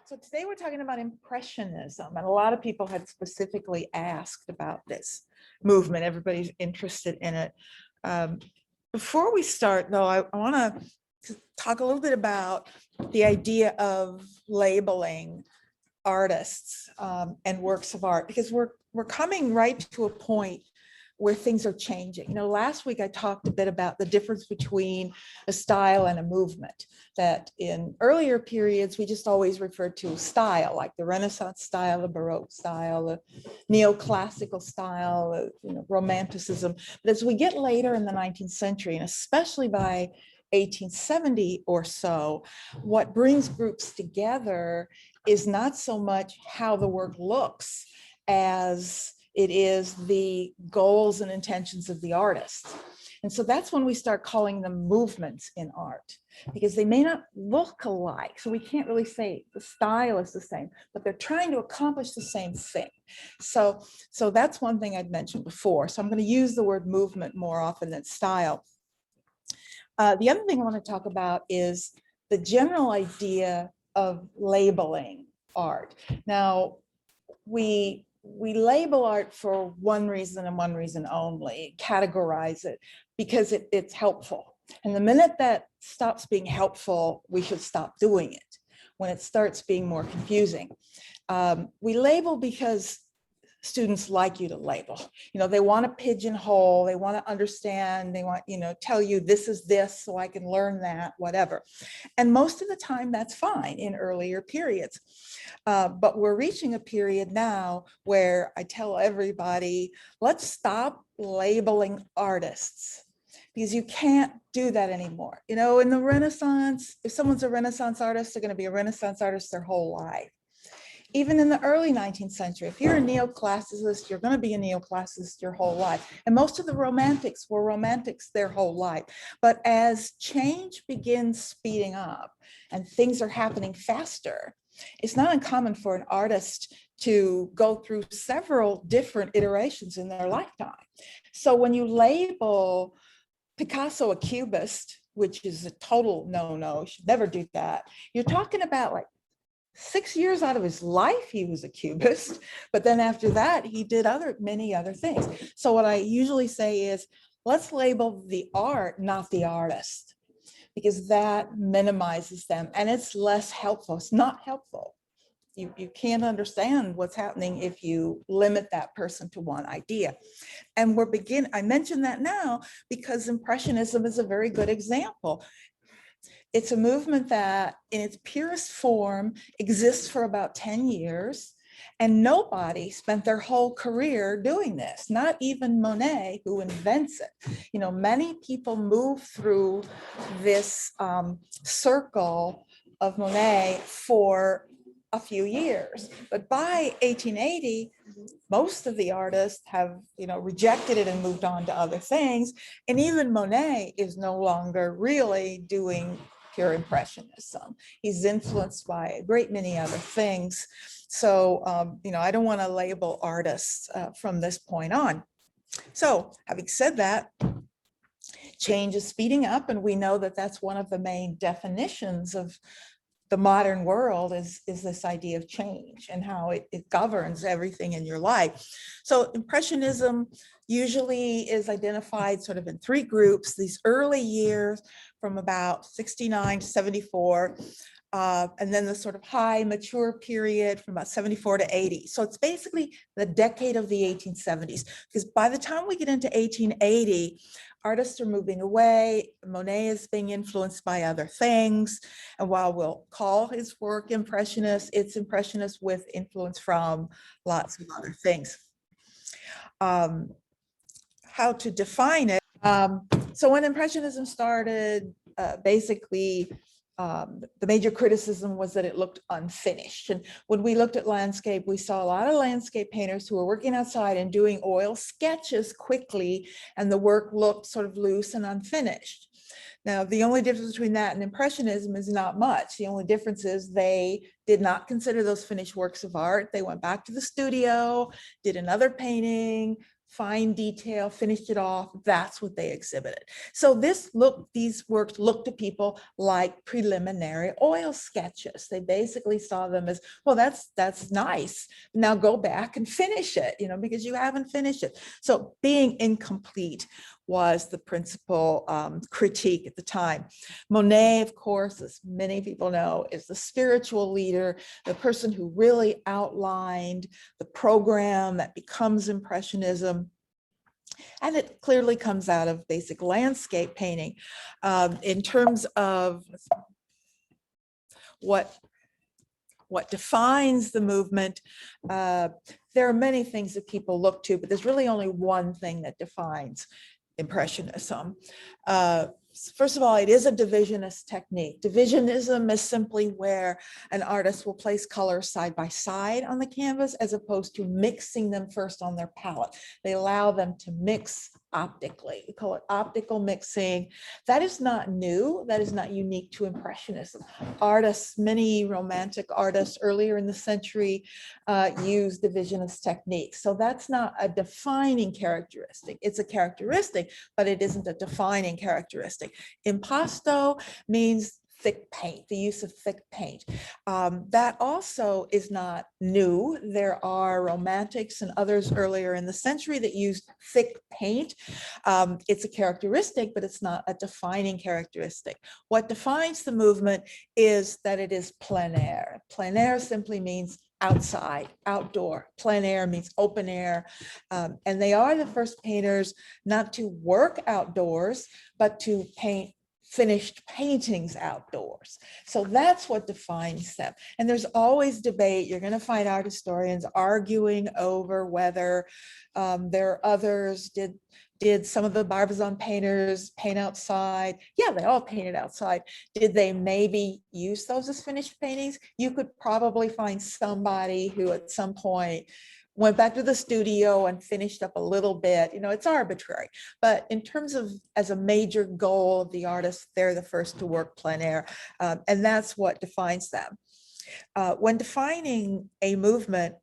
So today we're talking about Impressionism, and a lot of people had specifically asked about this movement. Everybody's interested in it. Before we start, though, I want to talk a little bit about the idea of labeling artists and works of art, because we're coming right to a point where things are changing. You know, last week I talked a bit about the difference between a style and a movement, that in earlier periods, we just always referred to style, like the Renaissance style, the Baroque style, the neoclassical style, Romanticism. But as we get later in the 19th century, and especially by 1870 or so, what brings groups together is not so much how the work looks as it is the goals and intentions of the artist. And so that's when we start calling them movements in art, because they may not look alike. So we can't really say the style is the same, but they're trying to accomplish the same thing. So that's one thing I'd mentioned before. So I'm going to use the word movement more often than style. The other thing I want to talk about is the general idea of labeling art. Now, we label art for one reason and one reason only, categorize it, because it's helpful. And the minute that stops being helpful, we should stop doing it, when it starts being more confusing. We label because students like you to label. They want to pigeonhole, they want to understand, they want, tell you this is this so I can learn that, whatever. And most of the time that's fine in earlier periods. But we're reaching a period now where I tell everybody, let's stop labeling artists, because you can't do that anymore. In the Renaissance, if someone's a Renaissance artist, they're going to be a Renaissance artist their whole life. Even in the early 19th century, if you're a neoclassicist, you're going to be a neoclassicist your whole life. And most of the romantics were romantics their whole life. But as change begins speeding up and things are happening faster, it's not uncommon for an artist to go through several different iterations in their lifetime. So when you label Picasso a cubist, which is a total no-no, you should never do that, you're talking about like 6 years out of his life, he was a cubist, but then after that, he did many other things. So what I usually say is, let's label the art, not the artist, because that minimizes them and it's less helpful. It's not helpful. You can't understand what's happening if you limit that person to one idea. And I mention that now because Impressionism is a very good example. It's a movement that in its purest form exists for about 10 years, and nobody spent their whole career doing this, not even Monet, who invents it. Many people move through this circle of Monet for a few years, but by 1880, most of the artists have, rejected it and moved on to other things. And even Monet is no longer really doing pure Impressionism. He's influenced by a great many other things. So, I don't want to label artists from this point on. So having said that, change is speeding up, and we know that that's one of the main definitions of the modern world is this idea of change and how it governs everything in your life. So Impressionism usually is identified sort of in three groups: these early years from about 69 to 74, and then the sort of high mature period from about 74 to 80. So it's basically the decade of the 1870s, because by the time we get into 1880, artists are moving away. Monet is being influenced by other things. And while we'll call his work Impressionist, it's Impressionist with influence from lots of other things. How to define it? So when Impressionism started, basically, the major criticism was that it looked unfinished. And when we looked at landscape, we saw a lot of landscape painters who were working outside and doing oil sketches quickly, and the work looked sort of loose and unfinished. Now, the only difference between that and Impressionism is not much. The only difference is they did not consider those finished works of art. They went back to the studio, did another painting, fine detail, finished it off. That's what they exhibited. So these works looked to people like preliminary oil sketches. They basically saw them as, well, that's nice. Now go back and finish it, because you haven't finished it. So being incomplete was the principal critique at the time. Monet, of course, as many people know, is the spiritual leader, the person who really outlined the program that becomes Impressionism. And it clearly comes out of basic landscape painting. In terms of what defines the movement, there are many things that people look to, but there's really only one thing that defines Impressionism. First of all, it is a divisionist technique. Divisionism is simply where an artist will place colors side by side on the canvas as opposed to mixing them first on their palette. They allow them to mix optically. We call it optical mixing. That is not new. That is not unique to Impressionism. Artists, many romantic artists earlier in the century used divisionist techniques. So that's not a defining characteristic. It's a characteristic, but it isn't a defining characteristic. Impasto means thick paint, the use of thick paint. That also is not new. There are romantics and others earlier in the century that used thick paint. It's a characteristic, but it's not a defining characteristic. What defines the movement is that it is plein air. Plein air simply means outside, outdoor. Plein air means open air. And they are the first painters not to work outdoors, but to paint finished paintings outdoors. So that's what defines them. And there's always debate. You're going to find art historians arguing over whether there are others. Did some of the Barbizon painters paint outside? Yeah, they all painted outside. Did they maybe use those as finished paintings? You could probably find somebody who at some point went back to the studio and finished up a little bit. It's arbitrary. But in terms of as a major goal of the artist, they're the first to work plein air. And that's what defines them. When defining a movement,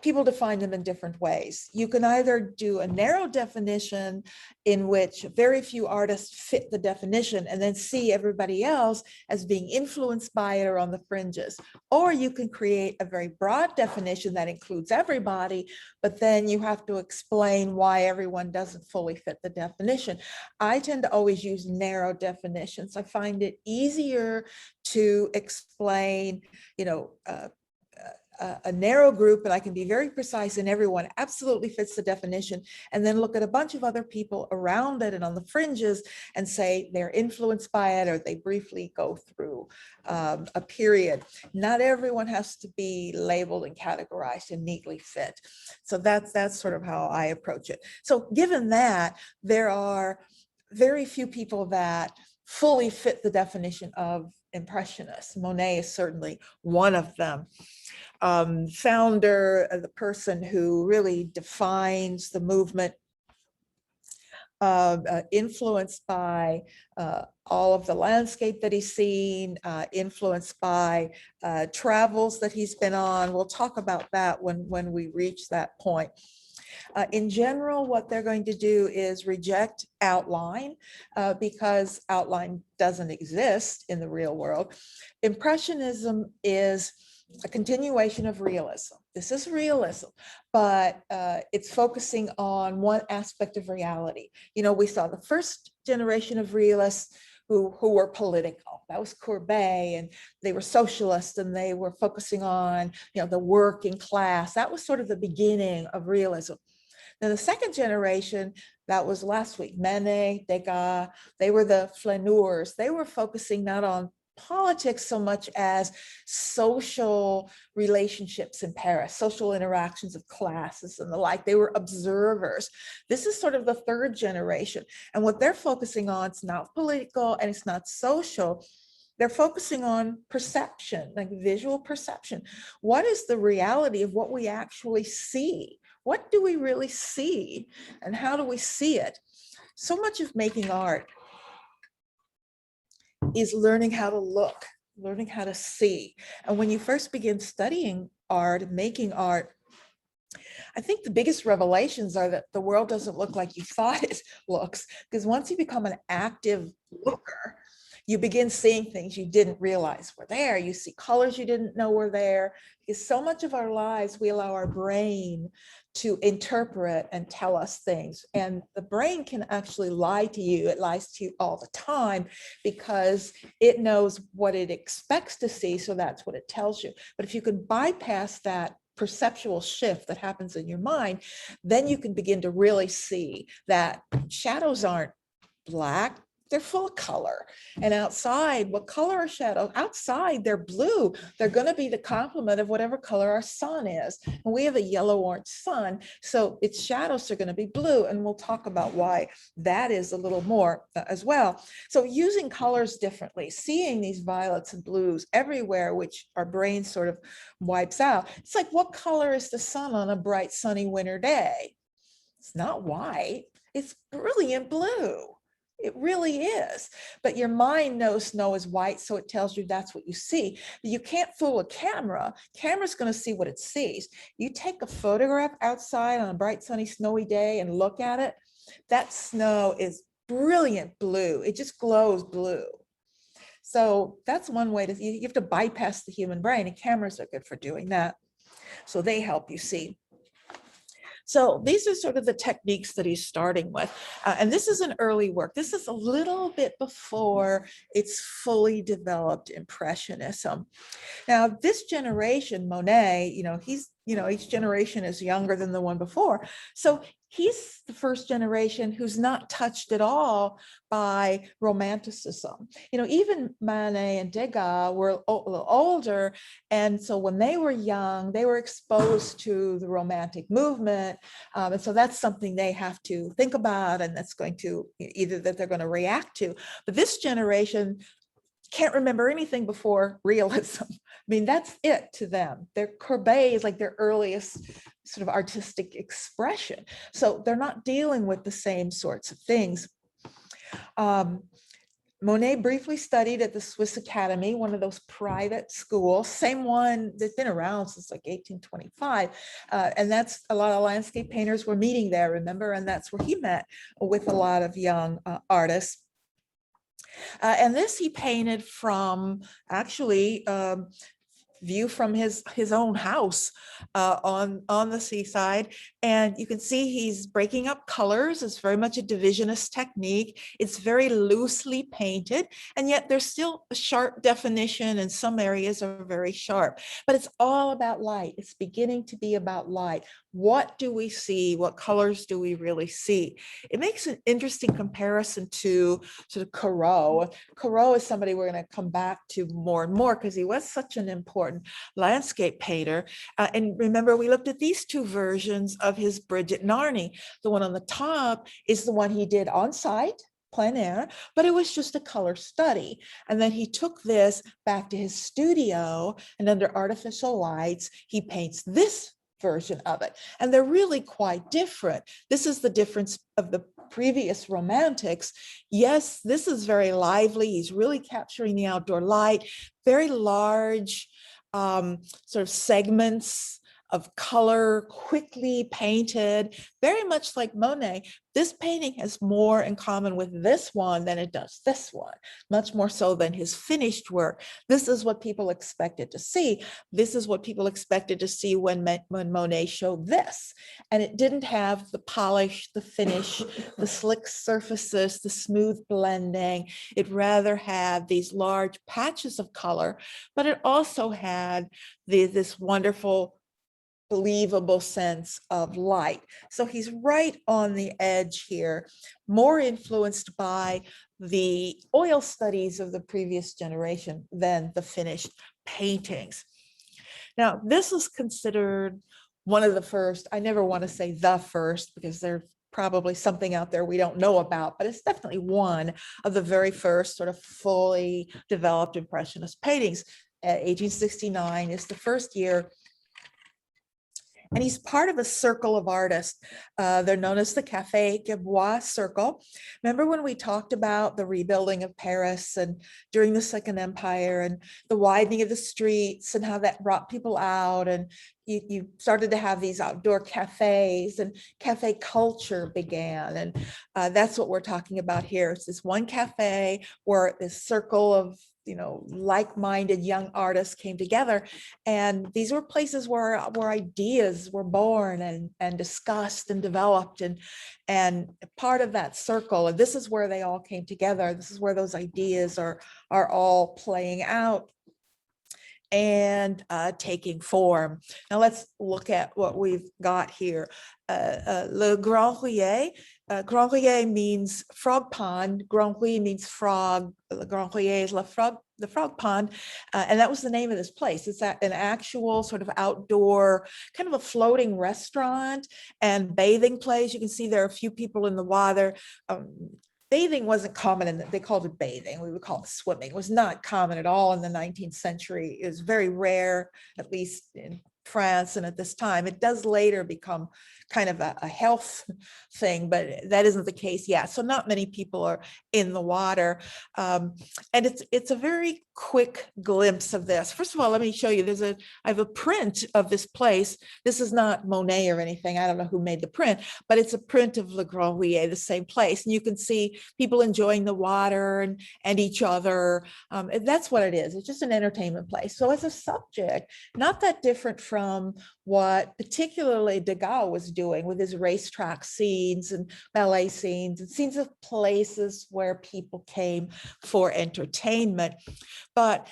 people define them in different ways. You can either do a narrow definition in which very few artists fit the definition and then see everybody else as being influenced by it or on the fringes. Or you can create a very broad definition that includes everybody, but then you have to explain why everyone doesn't fully fit the definition. I tend to always use narrow definitions. I find it easier to explain, a narrow group, and I can be very precise and everyone absolutely fits the definition, and then look at a bunch of other people around it and on the fringes and say they're influenced by it or they briefly go through a period. Not everyone has to be labeled and categorized and neatly fit. So that's sort of how I approach it. So given that, there are very few people that fully fit the definition of Impressionists. Monet is certainly one of them. Founder, the person who really defines the movement, influenced by all of the landscape that he's seen, influenced by travels that he's been on. We'll talk about that when we reach that point. In general, what they're going to do is reject outline because outline doesn't exist in the real world. Impressionism is a continuation of realism. This is realism, but it's focusing on one aspect of reality. We saw the first generation of realists who were political. That was Courbet, and they were socialists, and they were focusing on the working class. That was sort of the beginning of realism. Then the second generation, that was last week, Manet, Degas, they were the flaneurs. They were focusing not on politics so much as social relationships in Paris, social interactions of classes and the like. They were observers. This is sort of the third generation. And what they're focusing on, it's not political and it's not social. They're focusing on perception, like visual perception. What is the reality of what we actually see? What do we really see? And how do we see it? So much of making art is learning how to look, learning how to see. And when you first begin studying art, making art, I think the biggest revelations are that the world doesn't look like you thought it looks, because once you become an active looker, you begin seeing things you didn't realize were there. You see colors you didn't know were there, because so much of our lives, we allow our brain to interpret and tell us things. And the brain can actually lie to you. It lies to you all the time because it knows what it expects to see. So that's what it tells you. But if you can bypass that perceptual shift that happens in your mind, then you can begin to really see that shadows aren't black, they're full of color. And outside, what color are shadows? Outside, they're blue. They're going to be the complement of whatever color our sun is. And we have a yellow-orange sun, so its shadows are going to be blue. And we'll talk about why that is a little more as well. So using colors differently, seeing these violets and blues everywhere, which our brain sort of wipes out. It's like, what color is the sun on a bright, sunny winter day? It's not white. It's brilliant blue. It really is. But your mind knows snow is white, so it tells you that's what you see. But you can't fool a camera. Camera's going to see what it sees. You take a photograph outside on a bright, sunny, snowy day and look at it, that snow is brilliant blue. It just glows blue. So that's one way to, you have to bypass the human brain, and cameras are good for doing that. So they help you see. So these are sort of the techniques that he's starting with. And this is an early work. This is a little bit before it's fully developed Impressionism. Now, this generation, Monet, each generation is younger than the one before. So he's the first generation who's not touched at all by Romanticism. Even Manet and Degas were a little older. And so when they were young, they were exposed to the Romantic movement. And so that's something they have to think about, and that's going to either that they're going to react to. But this generation can't remember anything before realism. I mean, that's it to them. Their Courbet is like their earliest sort of artistic expression. So they're not dealing with the same sorts of things. Monet briefly studied at the Swiss Academy, one of those private schools, same one that's been around since like 1825. And that's a lot of landscape painters were meeting there, remember? And that's where he met with a lot of young artists. And this he painted from actually view from his own house on the seaside. And you can see he's breaking up colors. It's very much a divisionist technique. It's very loosely painted, and yet there's still a sharp definition, and some areas are very sharp. But it's all about light. It's beginning to be about light. What do we see? What colors do we really see? It makes an interesting comparison to sort of Corot. Corot is somebody we're going to come back to more and more because he was such an important landscape painter. And remember, we looked at these two versions of his Bridget Narni. The one on the top is the one he did on site, plein air, but it was just a color study. And then he took this back to his studio, and under artificial lights, he paints this version of it. And they're really quite different. This is the difference of the previous romantics. Yes, this is very lively. He's really capturing the outdoor light, very large sort of segments of color, quickly painted, very much like Monet. This painting has more in common with this one than it does this one, much more so than his finished work. This is what people expected to see. This is what people expected to see when Monet showed this. And it didn't have the polish, the finish, the slick surfaces, the smooth blending. It rather had these large patches of color, but it also had this wonderful believable sense of light. So he's right on the edge here, more influenced by the oil studies of the previous generation than the finished paintings. Now, this is considered one of the first, I never want to say the first because there's probably something out there we don't know about, but it's definitely one of the very first sort of fully developed Impressionist paintings. 1869 is the first year. And he's part of a circle of artists. They're known as the Café Gabois Circle. Remember when we talked about the rebuilding of Paris and during the Second Empire and the widening of the streets and how that brought people out, and you started to have these outdoor cafes and cafe culture began. And that's what we're talking about here. It's this one cafe where this circle of like-minded young artists came together, and these were places where ideas were born and discussed and developed, and part of that circle, and this is where they all came together. This is where those ideas are all playing out and taking form. Now let's look at what we've got here. Le Grand Rouillet. Grand Rouillet means frog pond. Grand Rouillet means frog. Le Grand Rouillet is the frog pond. And that was the name of this place. It's an actual sort of outdoor, kind of a floating restaurant and bathing place. You can see there are a few people in the water. Bathing wasn't common, they called it bathing. We would call it swimming. It was not common at all in the 19th century. It was very rare, at least in France and at this time. It does later become kind of a health thing, but that isn't the case yet. So not many people are in the water. And it's a very quick glimpse of this. First of all, let me show you, I have a print of this place. This is not Monet or anything. I don't know who made the print, but it's a print of Le Grand Rouillet, the same place. And you can see people enjoying the water and each other. And that's what it is. It's just an entertainment place. So as a subject, not that different from what particularly Degas was doing with his racetrack scenes and ballet scenes and scenes of places where people came for entertainment. But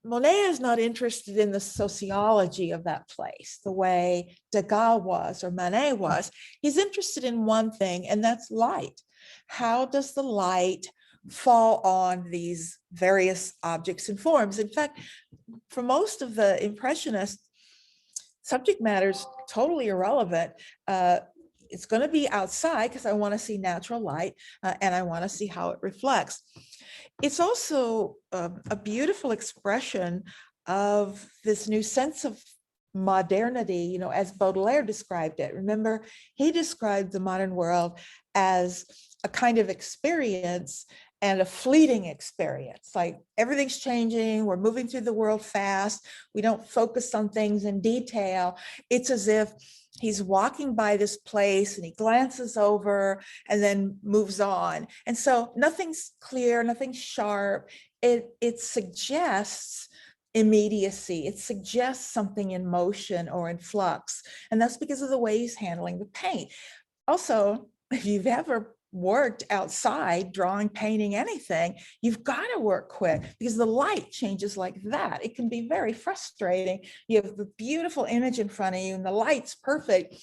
Monet is not interested in the sociology of that place the way Degas was or Manet was. He's interested in one thing, and that's light. How does the light fall on these various objects and forms? In fact, for most of the Impressionists, subject matter is totally irrelevant. It's going to be outside because I want to see natural light and I want to see how it reflects. It's also a beautiful expression of this new sense of modernity, as Baudelaire described it. Remember, he described the modern world as a kind of experience and a fleeting experience. Like everything's changing, we're moving through the world fast, we don't focus on things in detail. It's as if he's walking by this place and he glances over and then moves on. And so nothing's clear, nothing's sharp. It suggests immediacy. It suggests something in motion or in flux. And that's because of the way he's handling the paint. Also, if you've ever worked outside, drawing, painting, anything, you've got to work quick because the light changes like that. It can be very frustrating. You have the beautiful image in front of you and the light's perfect.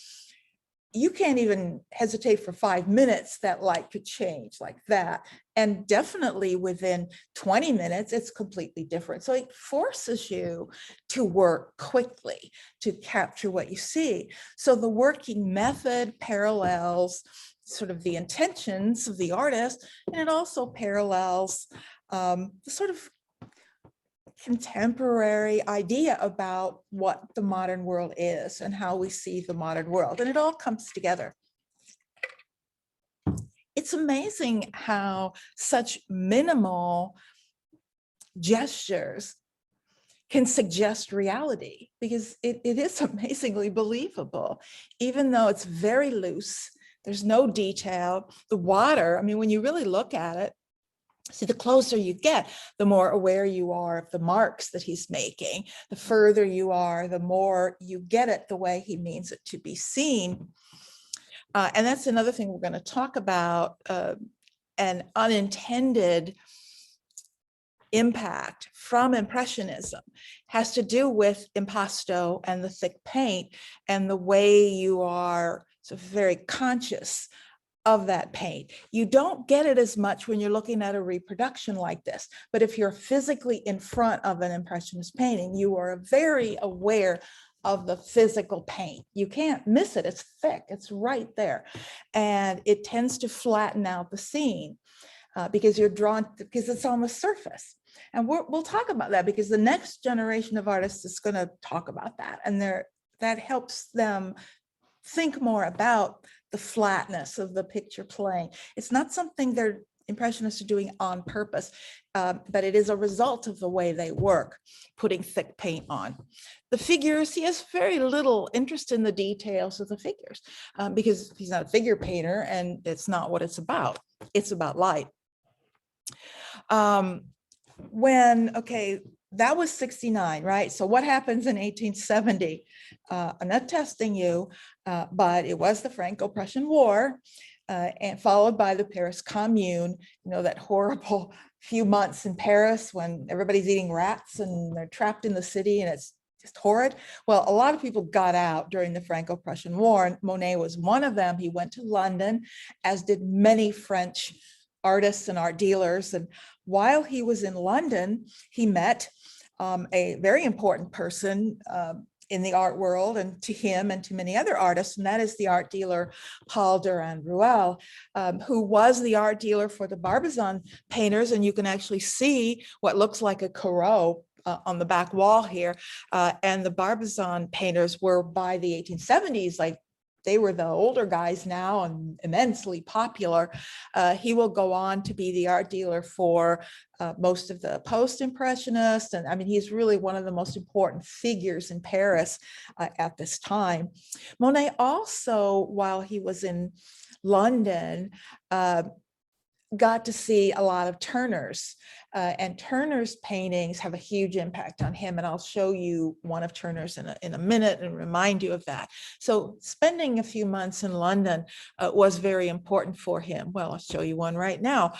You can't even hesitate for 5 minutes, that light could change like that. And definitely within 20 minutes, it's completely different. So it forces you to work quickly to capture what you see. So the working method parallels sort of the intentions of the artist, and it also parallels the sort of contemporary idea about what the modern world is and how we see the modern world, and it all comes together. It's amazing how such minimal gestures can suggest reality, because it is amazingly believable, even though it's very loose. There's no detail. The water, I mean, when you really look at it, see, the closer you get, the more aware you are of the marks that he's making. The further you are, the more you get it the way he means it to be seen. And that's another thing we're going to talk about, an unintended impact from Impressionism has to do with impasto and the thick paint and the way you are so very conscious of that paint. You don't get it as much when you're looking at a reproduction like this, but if you're physically in front of an Impressionist painting, you are very aware of the physical paint. You can't miss it. It's thick, it's right there. And it tends to flatten out the scene because you're drawn, because it's on the surface. And we'll talk about that because the next generation of artists is going to talk about that. And that helps them think more about the flatness of the picture plane. It's not something they're Impressionists are doing on purpose, but it is a result of the way they work, putting thick paint on. The figures, he has very little interest in the details of the figures because he's not a figure painter and it's not what it's about. It's about light. Okay, that was 69, right? So what happens in 1870? I'm not testing you, but it was the Franco-Prussian War. And followed by the Paris Commune, that horrible few months in Paris when everybody's eating rats and they're trapped in the city and it's just horrid. Well, a lot of people got out during the Franco-Prussian War, and Monet was one of them. He went to London, as did many French artists and art dealers. And while he was in London, he met a very important person in the art world, and to him and to many other artists, and that is the art dealer Paul Durand-Ruel, who was the art dealer for the Barbizon painters. And you can actually see what looks like a Corot on the back wall here. And the Barbizon painters were, by the 1870s, like they were the older guys now and immensely popular. He will go on to be the art dealer for most of the post-impressionists. And I mean, he's really one of the most important figures in Paris at this time. Monet also, while he was in London, got to see a lot of Turner's, and Turner's paintings have a huge impact on him. And I'll show you one of Turner's in a minute and remind you of that. So spending a few months in London was very important for him. Well, I'll show you one right now.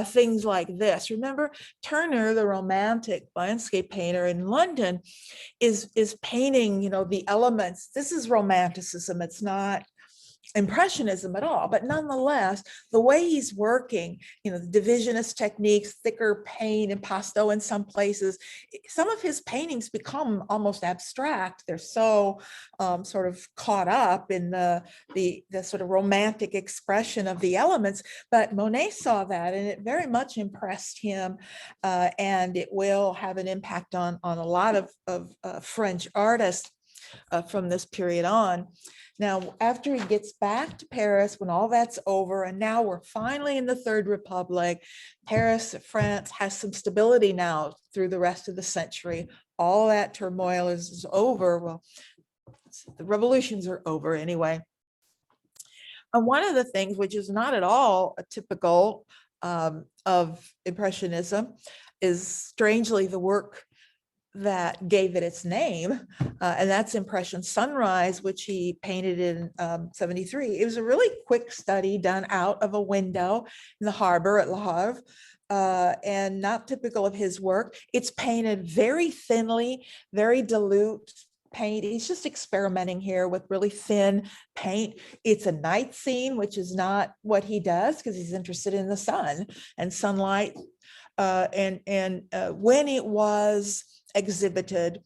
Things like this. Remember, Turner, the romantic landscape painter in London, is painting, the elements. This is romanticism. It's not Impressionism at all, but nonetheless, the way he's working, the divisionist techniques, thicker paint, impasto in some places, some of his paintings become almost abstract. They're so sort of caught up in the sort of romantic expression of the elements. But Monet saw that, and it very much impressed him, and it will have an impact on a lot of French artists from this period on. Now, after he gets back to Paris, when all that's over, and now we're finally in the Third Republic, Paris, France has some stability now through the rest of the century. All that turmoil is over. Well, the revolutions are over anyway. And one of the things, which is not at all a typical of Impressionism, is strangely the work that gave it its name, and that's Impression Sunrise, which he painted in 73. It was a really quick study done out of a window in the harbor at Le Havre, and not typical of his work. It's painted very thinly, very dilute paint. He's just experimenting here with really thin paint. It's a night scene, which is not what he does because he's interested in the sun and sunlight. And when it was exhibited,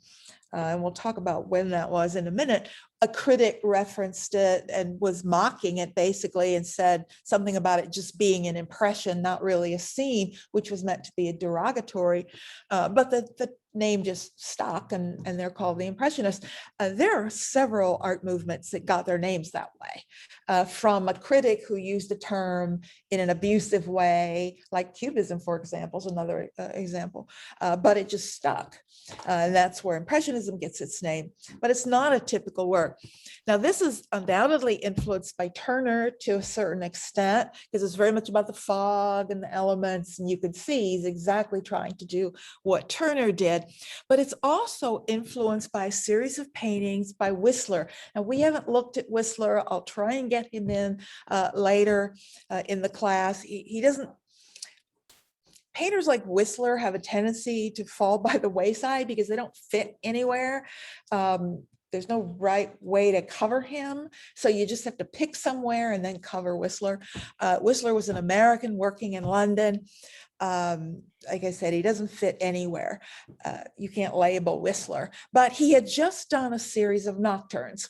and we'll talk about when that was in a minute, a critic referenced it and was mocking it basically and said something about it just being an impression, not really a scene, which was meant to be a derogatory, but the name just stuck, and they're called the Impressionists. There are several art movements that got their names that way, from a critic who used the term in an abusive way, like Cubism, for example, is another example, but it just stuck. And that's where Impressionism gets its name, but it's not a typical work. Now, this is undoubtedly influenced by Turner to a certain extent, because it's very much about the fog and the elements, and you can see he's exactly trying to do what Turner did, but it's also influenced by a series of paintings by Whistler. And we haven't looked at Whistler. I'll try and get him in later in the class. He doesn't, painters like Whistler have a tendency to fall by the wayside because they don't fit anywhere. There's no right way to cover him. So you just have to pick somewhere and then cover Whistler. Whistler was an American working in London. Like I said, he doesn't fit anywhere. You can't label Whistler, but he had just done a series of nocturnes.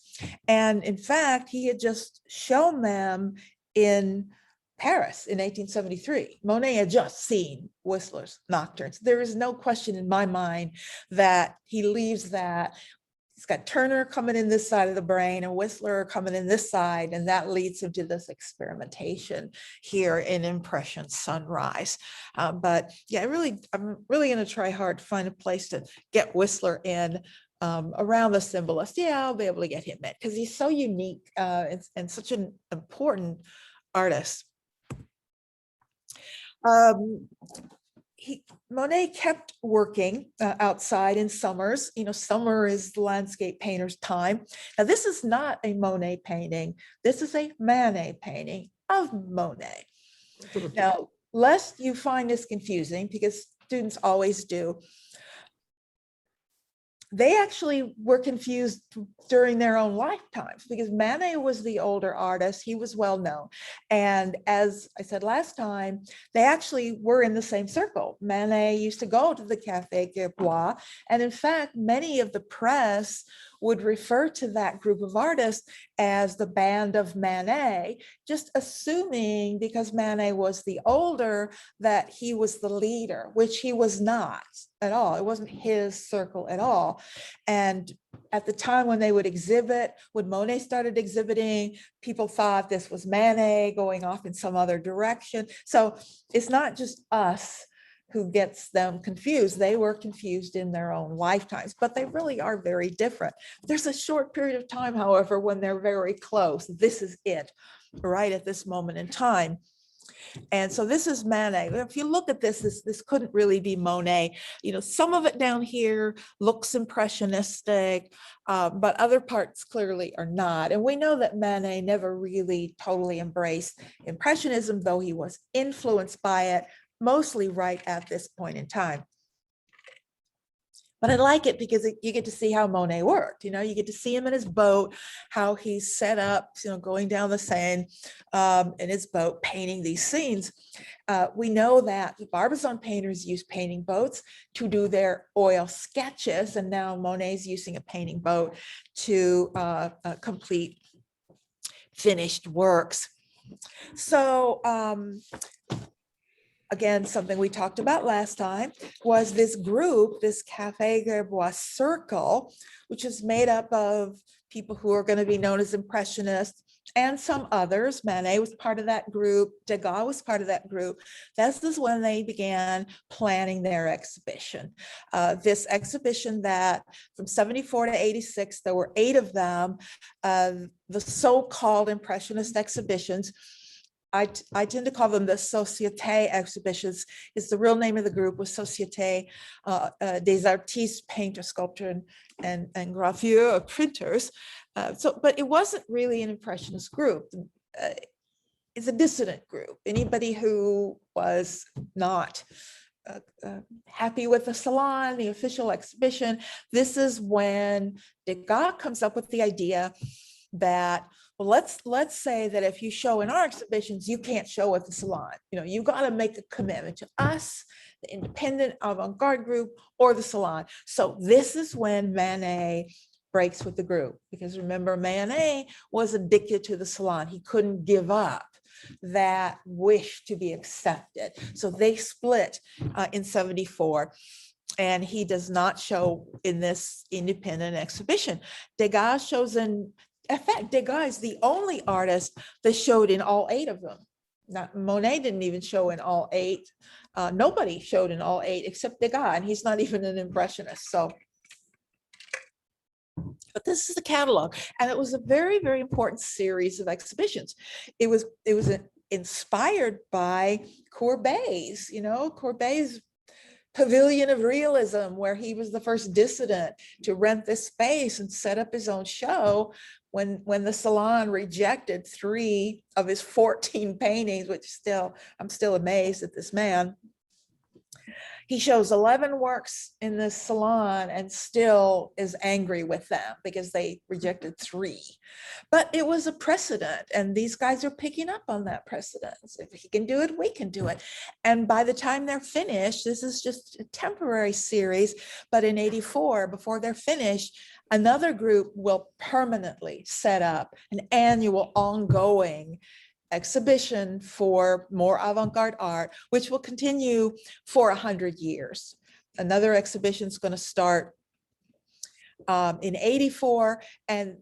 And in fact, he had just shown them in Paris in 1873. Monet had just seen Whistler's nocturnes. There is no question in my mind that he leaves that he's got Turner coming in this side of the brain and Whistler coming in this side, and that leads him to this experimentation here in Impression Sunrise. But yeah, I'm really going to try hard to find a place to get Whistler in around the symbolist. Yeah, I'll be able to get him in because he's so unique and such an important artist. Monet kept working outside in summers. Summer is the landscape painter's time. Now, this is not a Monet painting. This is a Manet painting of Monet. Now, lest you find this confusing, because students always do, they actually were confused during their own lifetimes because Manet was the older artist. He was well known. And as I said last time, they actually were in the same circle. Manet used to go to the Café Gerbois. And in fact, many of the press would refer to that group of artists as the band of Manet, just assuming because Manet was the older that he was the leader, which he was not at all. It wasn't his circle at all. And at the time when they would exhibit, when Monet started exhibiting, people thought this was Manet going off in some other direction. So it's not just us who gets them confused. They were confused in their own lifetimes, but they really are very different. There's a short period of time, however, when they're very close. This is it, right at this moment in time. And so this is Manet. If you look at this couldn't really be Monet. Some of it down here looks impressionistic, but other parts clearly are not. And we know that Manet never really totally embraced Impressionism, though he was influenced by it, mostly right at this point in time. But I like it because you get to see how Monet worked. You get to see him in his boat, how he's set up, going down the Seine in his boat, painting these scenes. We know that Barbizon painters use painting boats to do their oil sketches, and now Monet's using a painting boat to complete finished works. So, again, something we talked about last time was this group, this Café Gerbois circle, which is made up of people who are going to be known as Impressionists and some others. Manet was part of that group. Degas was part of that group. This is when they began planning their exhibition. This exhibition that from 74 to 86, there were 8 of them, the so-called Impressionist exhibitions. I tend to call them the Société exhibitions. Is the real name of the group was Société des Artistes, painters, sculptors, and graveurs, printers. But it wasn't really an Impressionist group. It's a dissident group. Anybody who was not happy with the salon, the official exhibition. This is when Degas comes up with the idea that, well, let's say that if you show in our exhibitions, you can't show at the salon. You got to make a commitment to us, the independent avant-garde group, or the salon. So this is when Manet breaks with the group, because remember, Manet was addicted to the salon. He couldn't give up that wish to be accepted. So they split in 74. And he does not show in this independent exhibition. Degas shows in fact, Degas is the only artist that showed in all 8 of them. Monet didn't even show in all 8. Nobody showed in all 8 except Degas, and he's not even an Impressionist. So, but this is the catalog, and it was a very, very important series of exhibitions. It was inspired by Courbet's, Courbet's Pavilion of Realism, where he was the first dissident to rent this space and set up his own show when the salon rejected 3 of his 14 paintings, which I'm still amazed at this man. He shows 11 works in this salon and still is angry with them because they rejected 3. But it was a precedent, and these guys are picking up on that precedent. If he can do it, we can do it. And by the time they're finished, this is just a temporary series, but in 84, before they're finished, another group will permanently set up an annual ongoing exhibition for more avant-garde art, which will continue for 100 years. Another exhibition is going to start in 84, and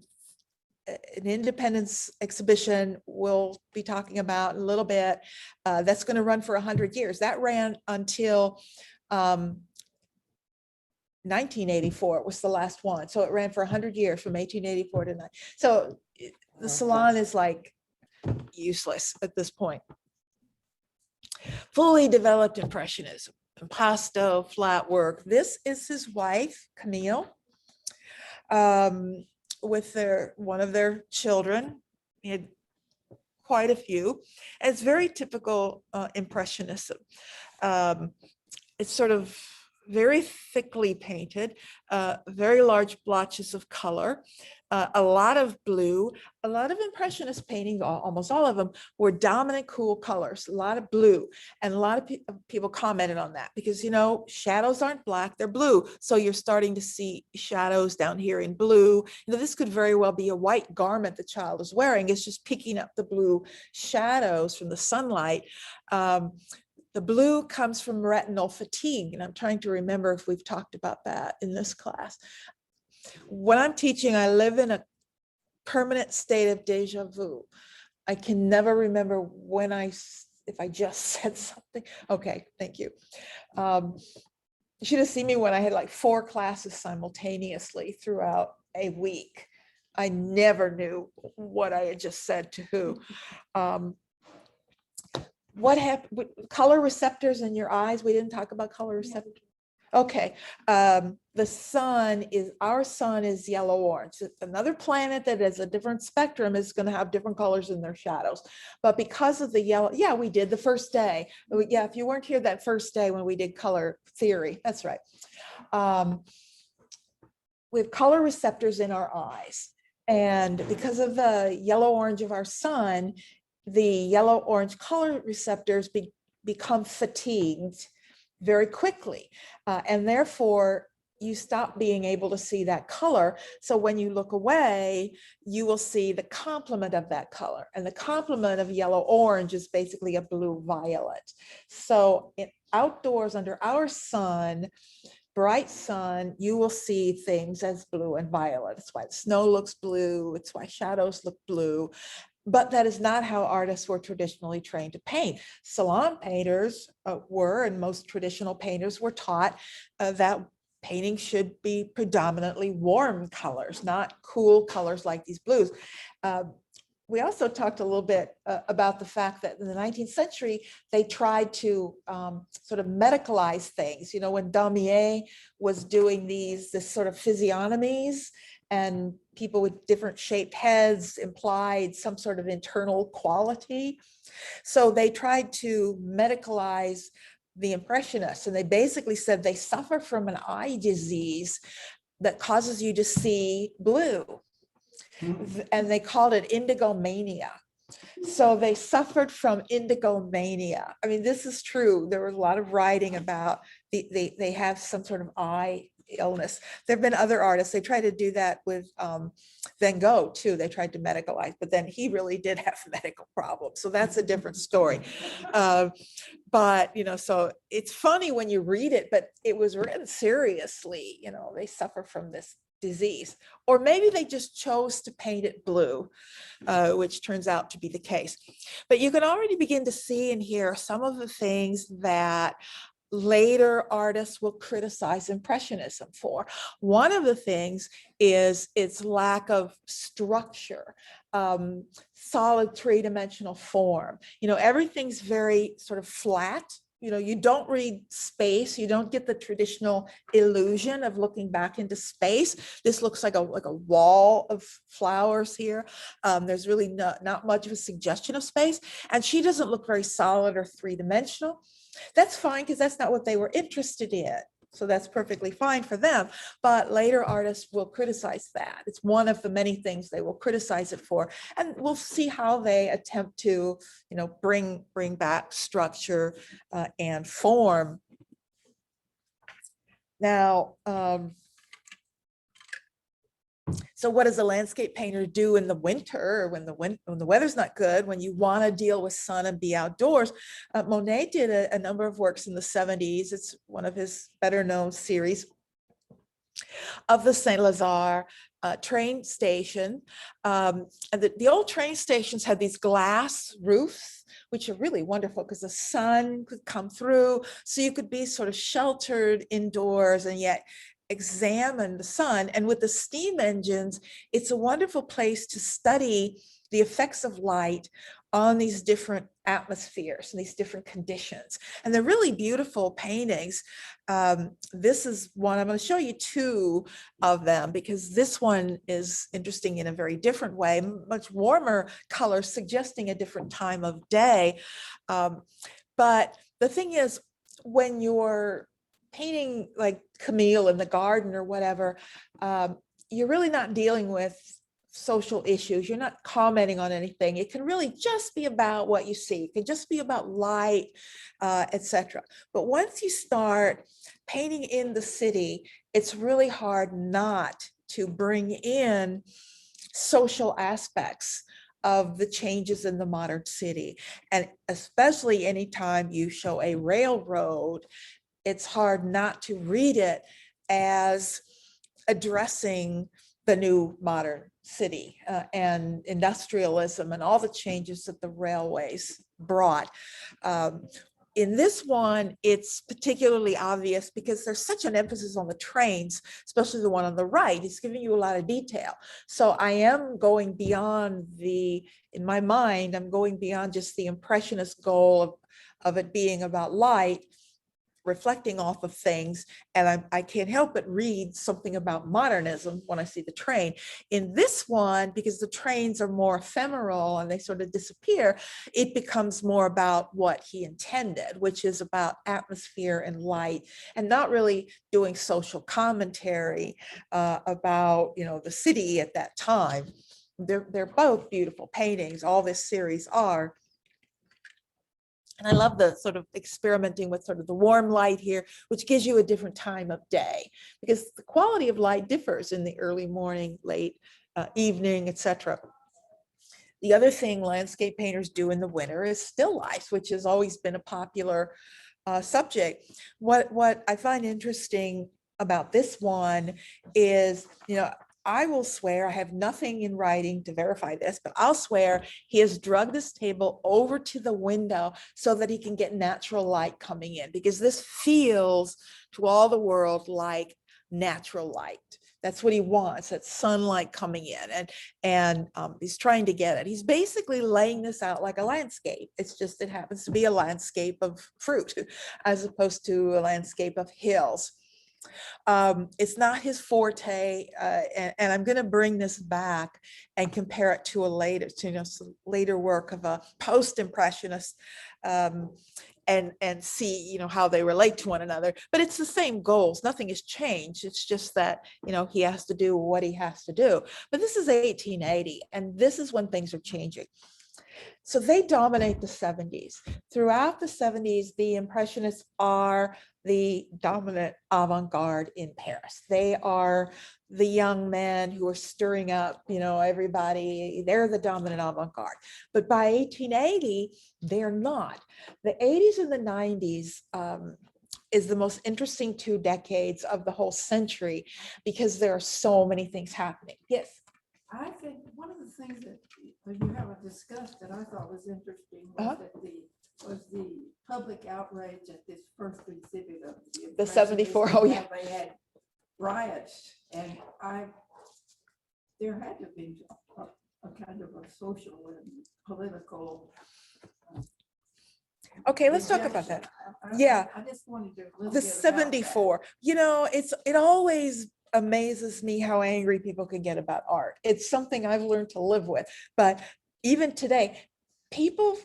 an independence exhibition we'll be talking about in a little bit, that's going to run for 100 years. That ran until 1984. It was the last one. So it ran for 100 years from 1884 to 9. So the salon is like useless at this point. Fully developed Impressionism, impasto, flat work. This is his wife, Camille, with one of their children. He had quite a few. And it's very typical Impressionism. It's sort of very thickly painted, very large blotches of color, a lot of blue. A lot of Impressionist painting, almost all of them, were dominant cool colors, a lot of blue. And a lot of people commented on that because, you know, shadows aren't black, they're blue. So you're starting to see shadows down here in blue. You know, this could very well be a white garment the child is wearing. It's just picking up the blue shadows from the sunlight. The blue comes from retinal fatigue, and I'm trying to remember if we've talked about that in this class. When I'm teaching, I live in a permanent state of deja vu. I can never remember if I just said something. Okay, thank you. You should have seen me when I had like 4 classes simultaneously throughout a week. I never knew what I had just said to who. What happened with color receptors in your eyes? We didn't talk about color receptors. Okay, our sun is yellow orange. Another planet that has a different spectrum is going to have different colors in their shadows. But because of the yellow, yeah, we did the first day. Yeah, if you weren't here that first day when we did color theory, that's right. We have color receptors in our eyes. And because of the yellow orange of our sun, the yellow orange color receptors become fatigued very quickly. And therefore you stop being able to see that color. So when you look away, you will see the complement of that color. And the complement of yellow orange is basically a blue violet. So outdoors under our sun, bright sun, you will see things as blue and violet. It's why the snow looks blue. It's why shadows look blue. But that is not how artists were traditionally trained to paint. Salon painters and most traditional painters were taught that painting should be predominantly warm colors, not cool colors like these blues. We also talked a little bit about the fact that in the 19th century, they tried to sort of medicalize things. You know, when Daumier was doing this sort of physiognomies, and people with different shaped heads implied some sort of internal quality. So they tried to medicalize the Impressionists, and they basically said they suffer from an eye disease that causes you to see blue. And they called it indigomania. So they suffered from indigomania. I mean, this is true. There was a lot of writing about they have some sort of eye illness. There have been other artists, they tried to do that with Van Gogh too. They tried to medicalize, but then he really did have medical problems. So that's a different story. But, you know, so it's funny when you read it, but it was written seriously. You know, they suffer from this disease, or maybe they just chose to paint it blue, which turns out to be the case. But you can already begin to see and hear some of the things that later artists will criticize Impressionism for. One of the things is its lack of structure, solid three-dimensional form. You know, everything's very sort of flat. You know, you don't read space. You don't get the traditional illusion of looking back into space. This looks like a wall of flowers here. There's really not much of a suggestion of space. And she doesn't look very solid or three-dimensional. That's fine, because that's not what they were interested in. So that's perfectly fine for them. But later artists will criticize that. It's one of the many things they will criticize it for. And we'll see how they attempt to, you know, bring back structure and form. Now, so what does a landscape painter do in the winter, or when the weather's not good, when you want to deal with sun and be outdoors? Monet did a number of works in the 70s. It's one of his better known series of the Saint Lazare train station. And the old train stations had these glass roofs, which are really wonderful because the sun could come through. So you could be sort of sheltered indoors and yet examine the sun. And with the steam engines, it's a wonderful place to study the effects of light on these different atmospheres and these different conditions. And they're really beautiful paintings. This is one, I'm going to show you two of them because this one is interesting in a very different way, much warmer colors suggesting a different time of day. But the thing is, when you're painting like Camille in the garden or whatever, you're really not dealing with social issues. You're not commenting on anything. It can really just be about what you see. It can just be about light, etc. But once you start painting in the city, it's really hard not to bring in social aspects of the changes in the modern city. And especially anytime you show a railroad, it's hard not to read it as addressing the new modern city and industrialism and all the changes that the railways brought. In this one, it's particularly obvious because there's such an emphasis on the trains, especially the one on the right. It's giving you a lot of detail. So I am going beyond in my mind, I'm going beyond just the impressionist goal of it being about light, reflecting off of things, and I can't help but read something about modernism when I see the train. In this one, because the trains are more ephemeral and they sort of disappear, it becomes more about what he intended, which is about atmosphere and light, and not really doing social commentary about, you know, the city at that time. They're both beautiful paintings. All this series are. And I love the sort of experimenting with sort of the warm light here, which gives you a different time of day, because the quality of light differs in the early morning, late evening, etc. The other thing landscape painters do in the winter is still lifes, which has always been a popular subject. What I find interesting about this one is, you know, I will swear, I have nothing in writing to verify this, but I'll swear he has drugged this table over to the window so that he can get natural light coming in, because this feels to all the world like natural light. That's what he wants, that sunlight coming in, and he's trying to get it. He's basically laying this out like a landscape. It's just, it happens to be a landscape of fruit as opposed to a landscape of hills. It's not his forte, and I'm going to bring this back and compare it to later work of a post-impressionist, and see, you know, how they relate to one another. But it's the same goals. Nothing has changed. It's just that, you know, he has to do what he has to do. But this is 1880, and this is when things are changing. So they dominate the 70s. Throughout the 70s, the Impressionists are the dominant avant-garde in Paris. They are the young men who are stirring up, you know, everybody. They're the dominant avant-garde. But by 1880, they're not. The 80s and the 90s is the most interesting 2 decades of the whole century, because there are so many things happening. Yes. I think one of the things that you haven't discussed that I thought was interesting was that the public outrage at this first exhibit of the 74. Oh yeah, they had riots, and there had to be a kind of a social and political. Okay, let's talk about that. Yeah, I just wanted to. The 74. You know, it always amazes me how angry people can get about art. It's something I've learned to live with. But even today, people,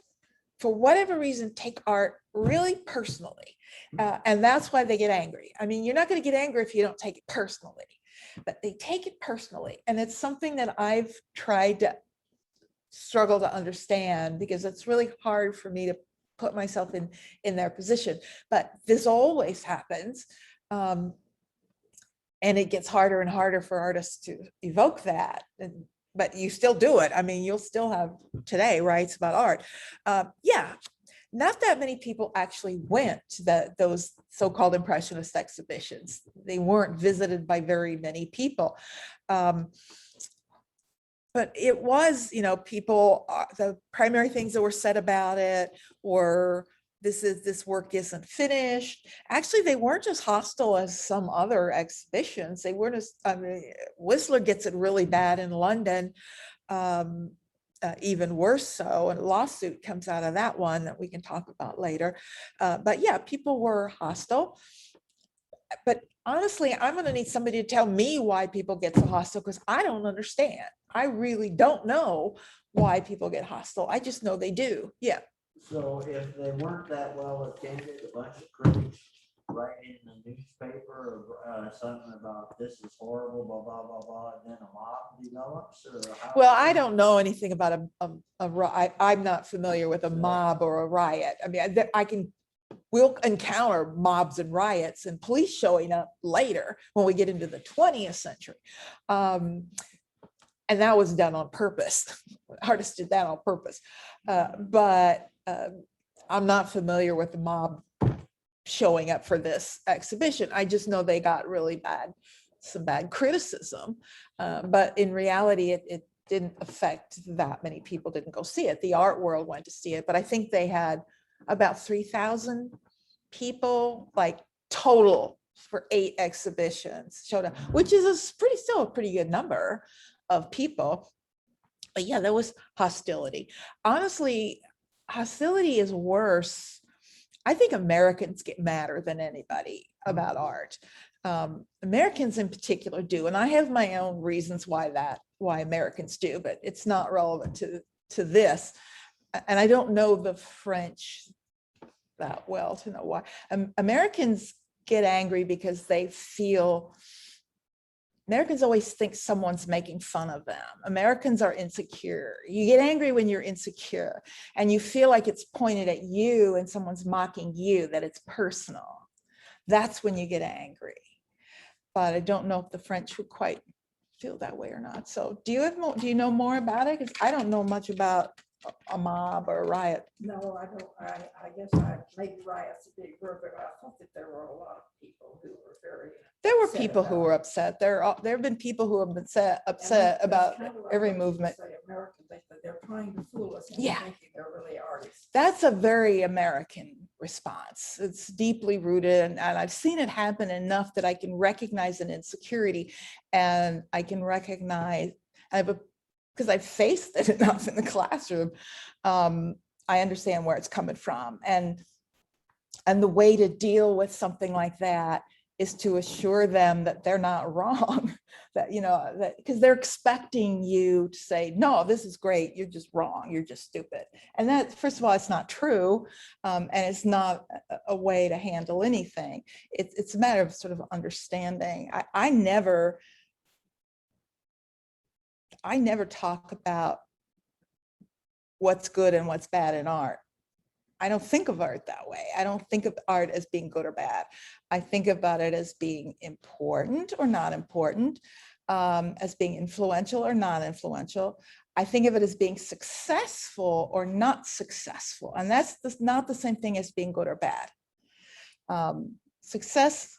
for whatever reason, take art really personally. And that's why they get angry. I mean, you're not going to get angry if you don't take it personally, but they take it personally. And it's something that I've tried to struggle to understand, because it's really hard for me to put myself in their position. But this always happens. And it gets harder and harder for artists to evoke that. But you still do it. I mean, you'll still have today rights about art. Yeah, not that many people actually went to those so-called Impressionist exhibitions. They weren't visited by very many people. But it was, people, the primary things that were said about it were, this work isn't finished. Actually, they weren't just hostile as some other exhibitions. They weren't as, Whistler gets it really bad in London, even worse so, and a lawsuit comes out of that one that we can talk about later. But yeah, people were hostile. But honestly, I'm going to need somebody to tell me why people get so hostile, because I don't understand. I really don't know why people get hostile. I just know they do. Yeah. So if they weren't that well attended, a bunch of critics writing in the newspaper something about this is horrible, blah, blah, blah, blah, and then a mob develops? Or how? Well, I don't know anything about I'm not familiar with a mob or a riot. I mean, we'll encounter mobs and riots and police showing up later when we get into the 20th century. And that was done on purpose. Artists did that on purpose. But I'm not familiar with the mob showing up for this exhibition. I just know they got really some bad criticism. But in reality, it didn't affect that many people, didn't go see it. The art world went to see it, but I think they had about 3,000 people, like total, for 8 exhibitions showed up, which is still a pretty good number of people. But yeah, there was hostility. Honestly, hostility is worse. I think Americans get madder than anybody about art. Americans in particular do, and I have my own reasons why Americans do, but it's not relevant to this. And I don't know the French that well to know why. Americans get angry because Americans always think someone's making fun of them. Americans are insecure. You get angry when you're insecure and you feel like it's pointed at you and someone's mocking you, that it's personal. That's when you get angry. But I don't know if the French would quite feel that way or not. So do you know more about it? Because I don't know much about a mob or a riot. No, I don't. I guess maybe riot's a big word, but I thought that there were a lot of people who were very. There were people who were upset. There have been people who have been upset about every movement. American, they're trying to fool us into thinking they're really artists. That's a very American response. It's deeply rooted, and I've seen it happen enough that I can recognize an insecurity, and I can recognize, because I've faced it enough in the classroom, I understand where it's coming from. And the way to deal with something like that is to assure them that they're not wrong, that because they're expecting you to say, no, this is great, you're just wrong, you're just stupid. And that, first of all, it's not true, and it's not a way to handle anything. It's a matter of sort of understanding. I never talk about what's good and what's bad in art. I don't think of art that way. I don't think of art as being good or bad. I think about it as being important or not important, as being influential or not influential. I think of it as being successful or not successful. And that's not the same thing as being good or bad. Success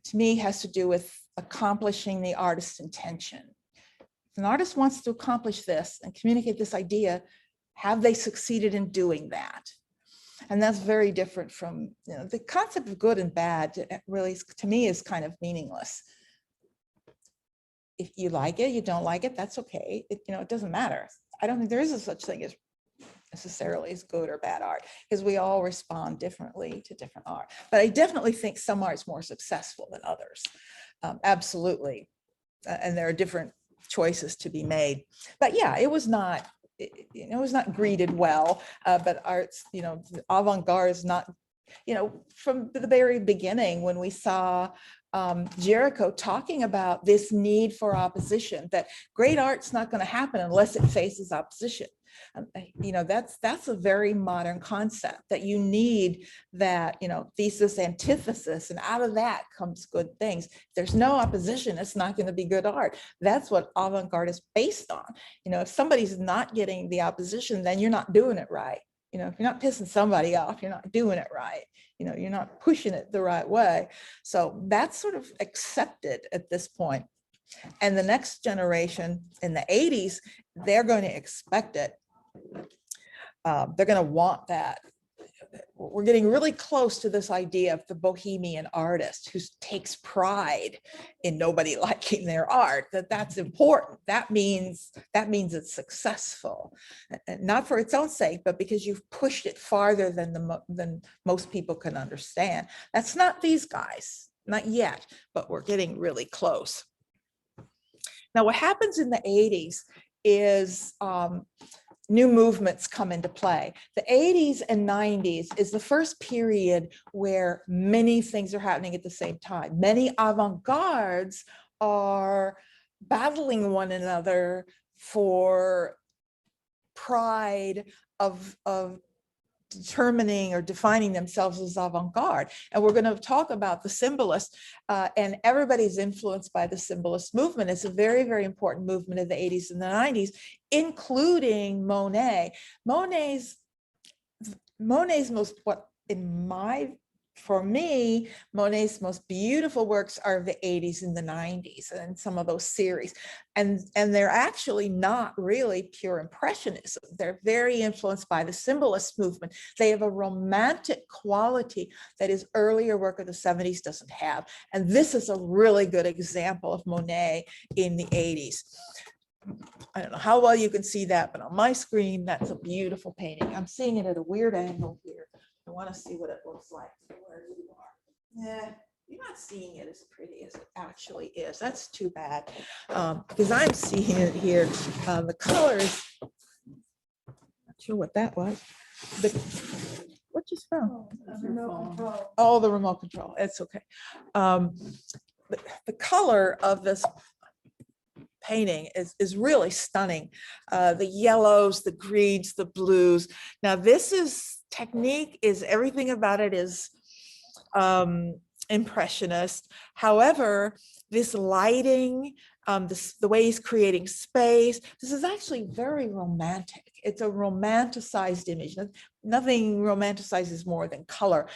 to me has to do with accomplishing the artist's intention. If an artist wants to accomplish this and communicate this idea, have they succeeded in doing that? And that's very different from, the concept of good and bad really, to me, is kind of meaningless. If you like it, you don't like it, that's okay. It doesn't matter. I don't think there is a such thing as necessarily as good or bad art, because we all respond differently to different art. But I definitely think some art's more successful than others. Absolutely. And there are different choices to be made. But yeah, it was not greeted well, but arts, avant-garde is not, from the very beginning, when we saw Jericho talking about this need for opposition, that great art's not going to happen unless it faces opposition. That's a very modern concept, that you need that, thesis, antithesis, and out of that comes good things. If there's no opposition, it's not going to be good art. That's what avant-garde is based on. If somebody's not getting the opposition, then you're not doing it right. You know, if you're not pissing somebody off, you're not doing it right. You know, you're not pushing it the right way. So that's sort of accepted at this point. And the next generation in the 80s, they're going to expect it. They're going to want that. We're getting really close to this idea of the bohemian artist who takes pride in nobody liking their art, that's important. That means it's successful, not for its own sake, but because you've pushed it farther than most people can understand. That's not these guys, not yet, but we're getting really close. Now, what happens in the 80s is new movements come into play. The 80s and 90s is the first period where many things are happening at the same time. Many avant-gardes are battling one another for pride of determining or defining themselves as avant-garde. And we're going to talk about the symbolists, and everybody's influenced by the symbolist movement. It's a very, very important movement of the 80s and the 90s, including Monet. Monet's most, for me, Monet's most beautiful works are the 80s and the 90s and some of those series. And they're actually not really pure impressionism. They're very influenced by the symbolist movement. They have a romantic quality that his earlier work of the 70s doesn't have. And this is a really good example of Monet in the 80s. I don't know how well you can see that, but on my screen, that's a beautiful painting. I'm seeing it at a weird angle here. I want to see what it looks like where you are. Yeah, you're not seeing it as pretty as it actually is. That's too bad, because I'm seeing it here. The colors, not sure what that was. What just fell? Oh, the remote control. It's okay. The color of this painting is really stunning. The yellows, the greens, the blues. Now this technique is everything about it is impressionist. However, this lighting, the way he's creating space, this is actually very romantic. It's a romanticized image. Nothing romanticizes more than color.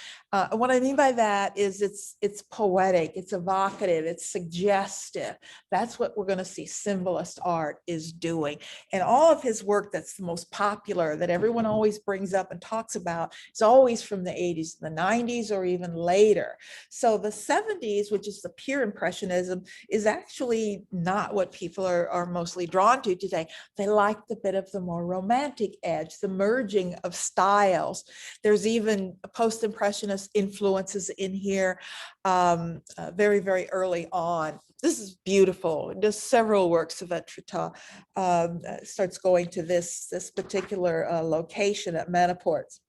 What I mean by that is it's poetic, it's evocative, it's suggestive. That's what we're going to see symbolist art is doing. And all of his work that's the most popular, that everyone always brings up and talks about, is always from the 80s, the 90s, or even later. So the 70s, which is the pure impressionism, is actually not what people are mostly drawn to today. They like the bit of the more romantic edge, the merging of styles. There's even post-impressionist influences in here very, very early on. This is beautiful. There's several works of Etretat. Starts going to this particular location at Manaports.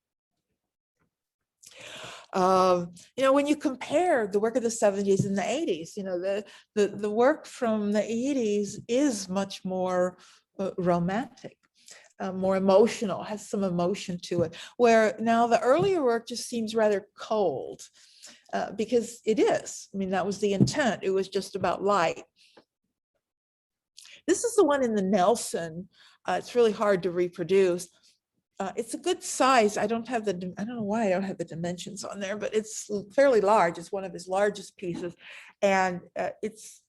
You know, when you compare the work of the 70s and the 80s, you know, the work from the 80s is much more romantic. More emotional, has some emotion to it, where now the earlier work just seems rather cold, because it is. I mean, that was the intent. It was just about light. This is the one in the Nelson. It's really hard to reproduce. It's a good size. I don't know why I don't have the dimensions on there, but it's fairly large. It's one of his largest pieces, and it's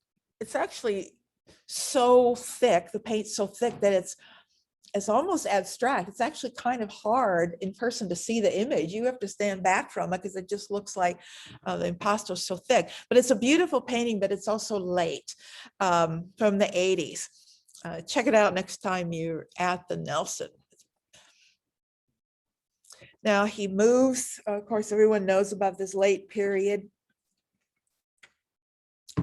actually so thick. The paint's so thick that it's almost abstract. It's actually kind of hard in person to see the image. You have to stand back from it because it just looks like the impasto is so thick. But it's a beautiful painting, but it's also late, from the 80s. Check it out next time you're at the Nelson. Now he moves, of course, everyone knows about this late period,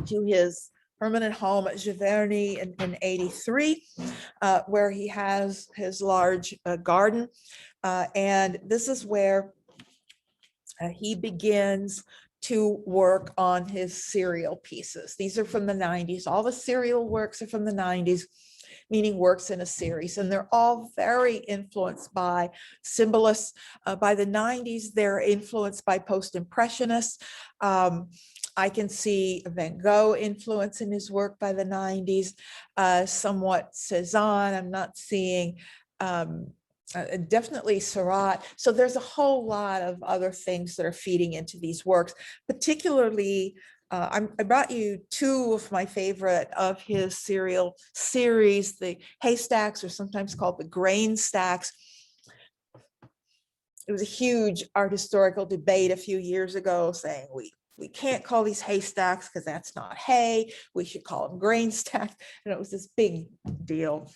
to his permanent home at Giverny in 83, where he has his large garden. And this is where he begins to work on his serial pieces. These are from the 90s. All the serial works are from the 90s, meaning works in a series. And they're all very influenced by symbolists. By the 90s, they're influenced by post-impressionists. I can see Van Gogh influence in his work by the 90s, somewhat Cezanne. I'm not seeing definitely Seurat. So there's a whole lot of other things that are feeding into these works, particularly I brought you two of my favorite of his serial series, the haystacks, or sometimes called the grain stacks. It was a huge art historical debate a few years ago saying we can't call these haystacks because that's not hay. We should call them grain stacks. And it was this big deal.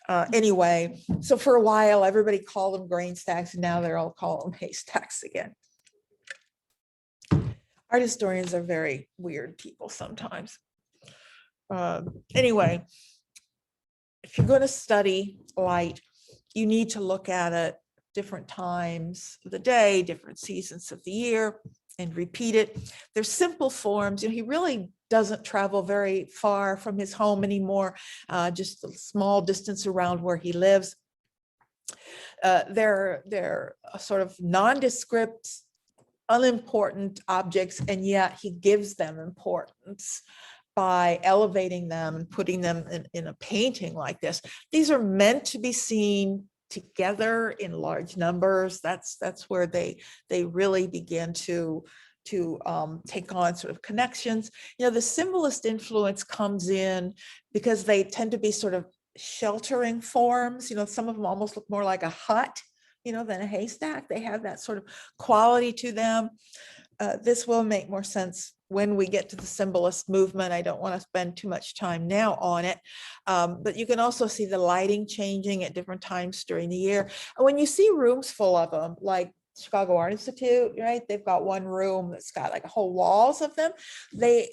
Anyway, so for a while, everybody called them grain stacks, and now they're all calling them haystacks again. Art historians are very weird people sometimes. Anyway, if you're going to study light, you need to look at it different times of the day, different seasons of the year, and repeat it. There's simple forms. You know, he really doesn't travel very far from his home anymore, just a small distance around where he lives. They're a sort of nondescript, unimportant objects, and yet he gives them importance by elevating them and putting them in a painting like this. These are meant to be seen together in large numbers. That's where they really begin to take on sort of connections. You know, the symbolist influence comes in because they tend to be sort of sheltering forms. You know, some of them almost look more like a hut, you know, than a haystack. They have that sort of quality to them. This will make more sense when we get to the symbolist movement. I don't want to spend too much time now on it, but you can also see the lighting changing at different times during the year. And when you see rooms full of them, like Chicago Art Institute, right? They've got one room that's got like whole walls of them. They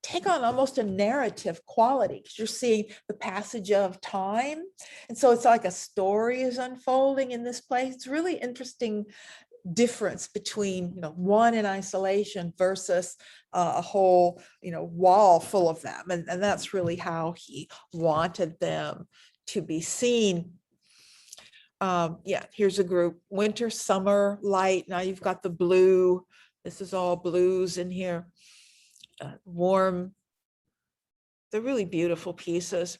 take on almost a narrative quality because you're seeing the passage of time. And so it's like a story is unfolding in this place. It's really interesting difference between, you know, one in isolation versus a whole, you know, wall full of them. And that's really how he wanted them to be seen. Yeah, here's a group, winter, summer, light. Now you've got the blue. This is all blues in here. Warm. They're really beautiful pieces.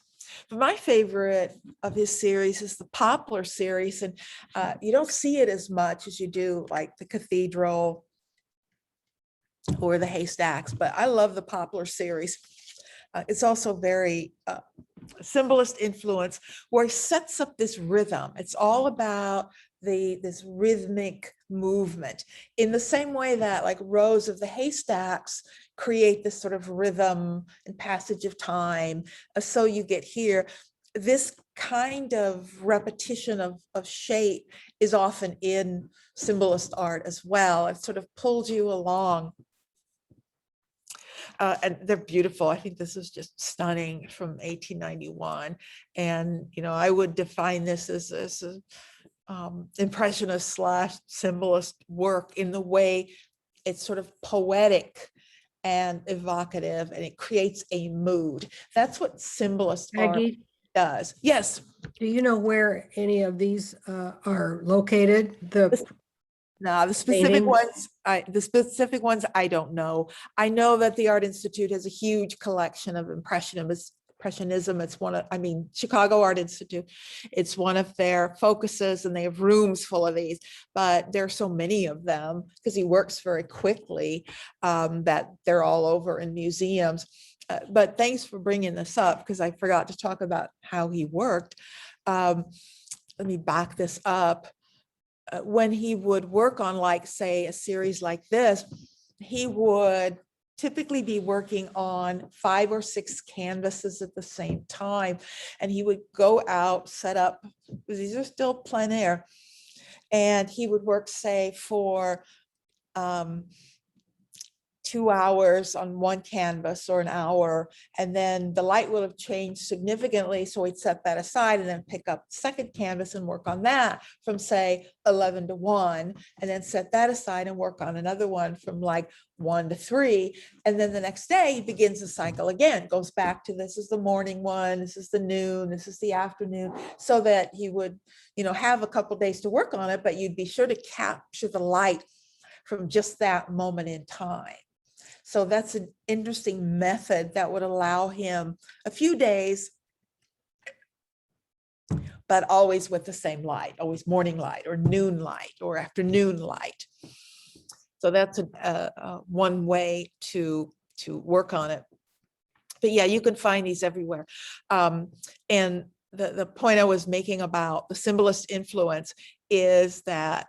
But my favorite of his series is the Poplar series. And you don't see it as much as you do like the Cathedral or the Haystacks, but I love the Poplar series. It's also very symbolist influence where he sets up this rhythm. It's all about this rhythmic movement in the same way that like rows of the haystacks create this sort of rhythm and passage of time. So you get here, this kind of repetition of shape is often in symbolist art as well. It sort of pulls you along. And they're beautiful. I think this is just stunning from 1891. And, you know, I would define this as a impressionist / symbolist work in the way it's sort of poetic and evocative, and it creates a mood. That's what symbolist art does. Yes. Do you know where any of these are located? No, the specific ones, I don't know. I know that the Art Institute has a huge collection of Impressionism. It's one of, Chicago Art Institute. It's one of their focuses, and they have rooms full of these, but there are so many of them because he works very quickly that they're all over in museums. But thanks for bringing this up because I forgot to talk about how he worked. Let me back this up. When he would work on, like, say, a series like this, he would typically be working on 5 or 6 canvases at the same time. And he would go out, set up, because these are still plein air, and he would work, say, for 2 hours on one canvas or an hour, and then the light will have changed significantly. So he'd set that aside and then pick up the second canvas and work on that from, say, 11 to 1, and then set that aside and work on another one from like 1 to 3. And then the next day he begins the cycle again, goes back to this is the morning one, this is the noon, this is the afternoon, so that he would, have a couple days to work on it, but you'd be sure to capture the light from just that moment in time. So that's an interesting method that would allow him a few days but always with the same light, always morning light or noon light or afternoon light. So that's one way to work on it. But yeah, you can find these everywhere. And the point I was making about the symbolist influence is that,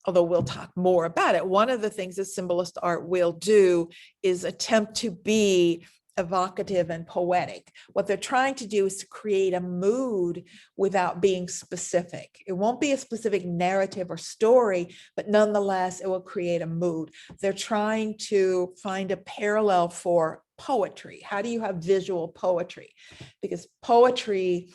although we'll talk more about it, one of the things that symbolist art will do is attempt to be evocative and poetic. What they're trying to do is to create a mood without being specific. It won't be a specific narrative or story, but nonetheless, it will create a mood. They're trying to find a parallel for poetry. How do you have visual poetry? Because poetry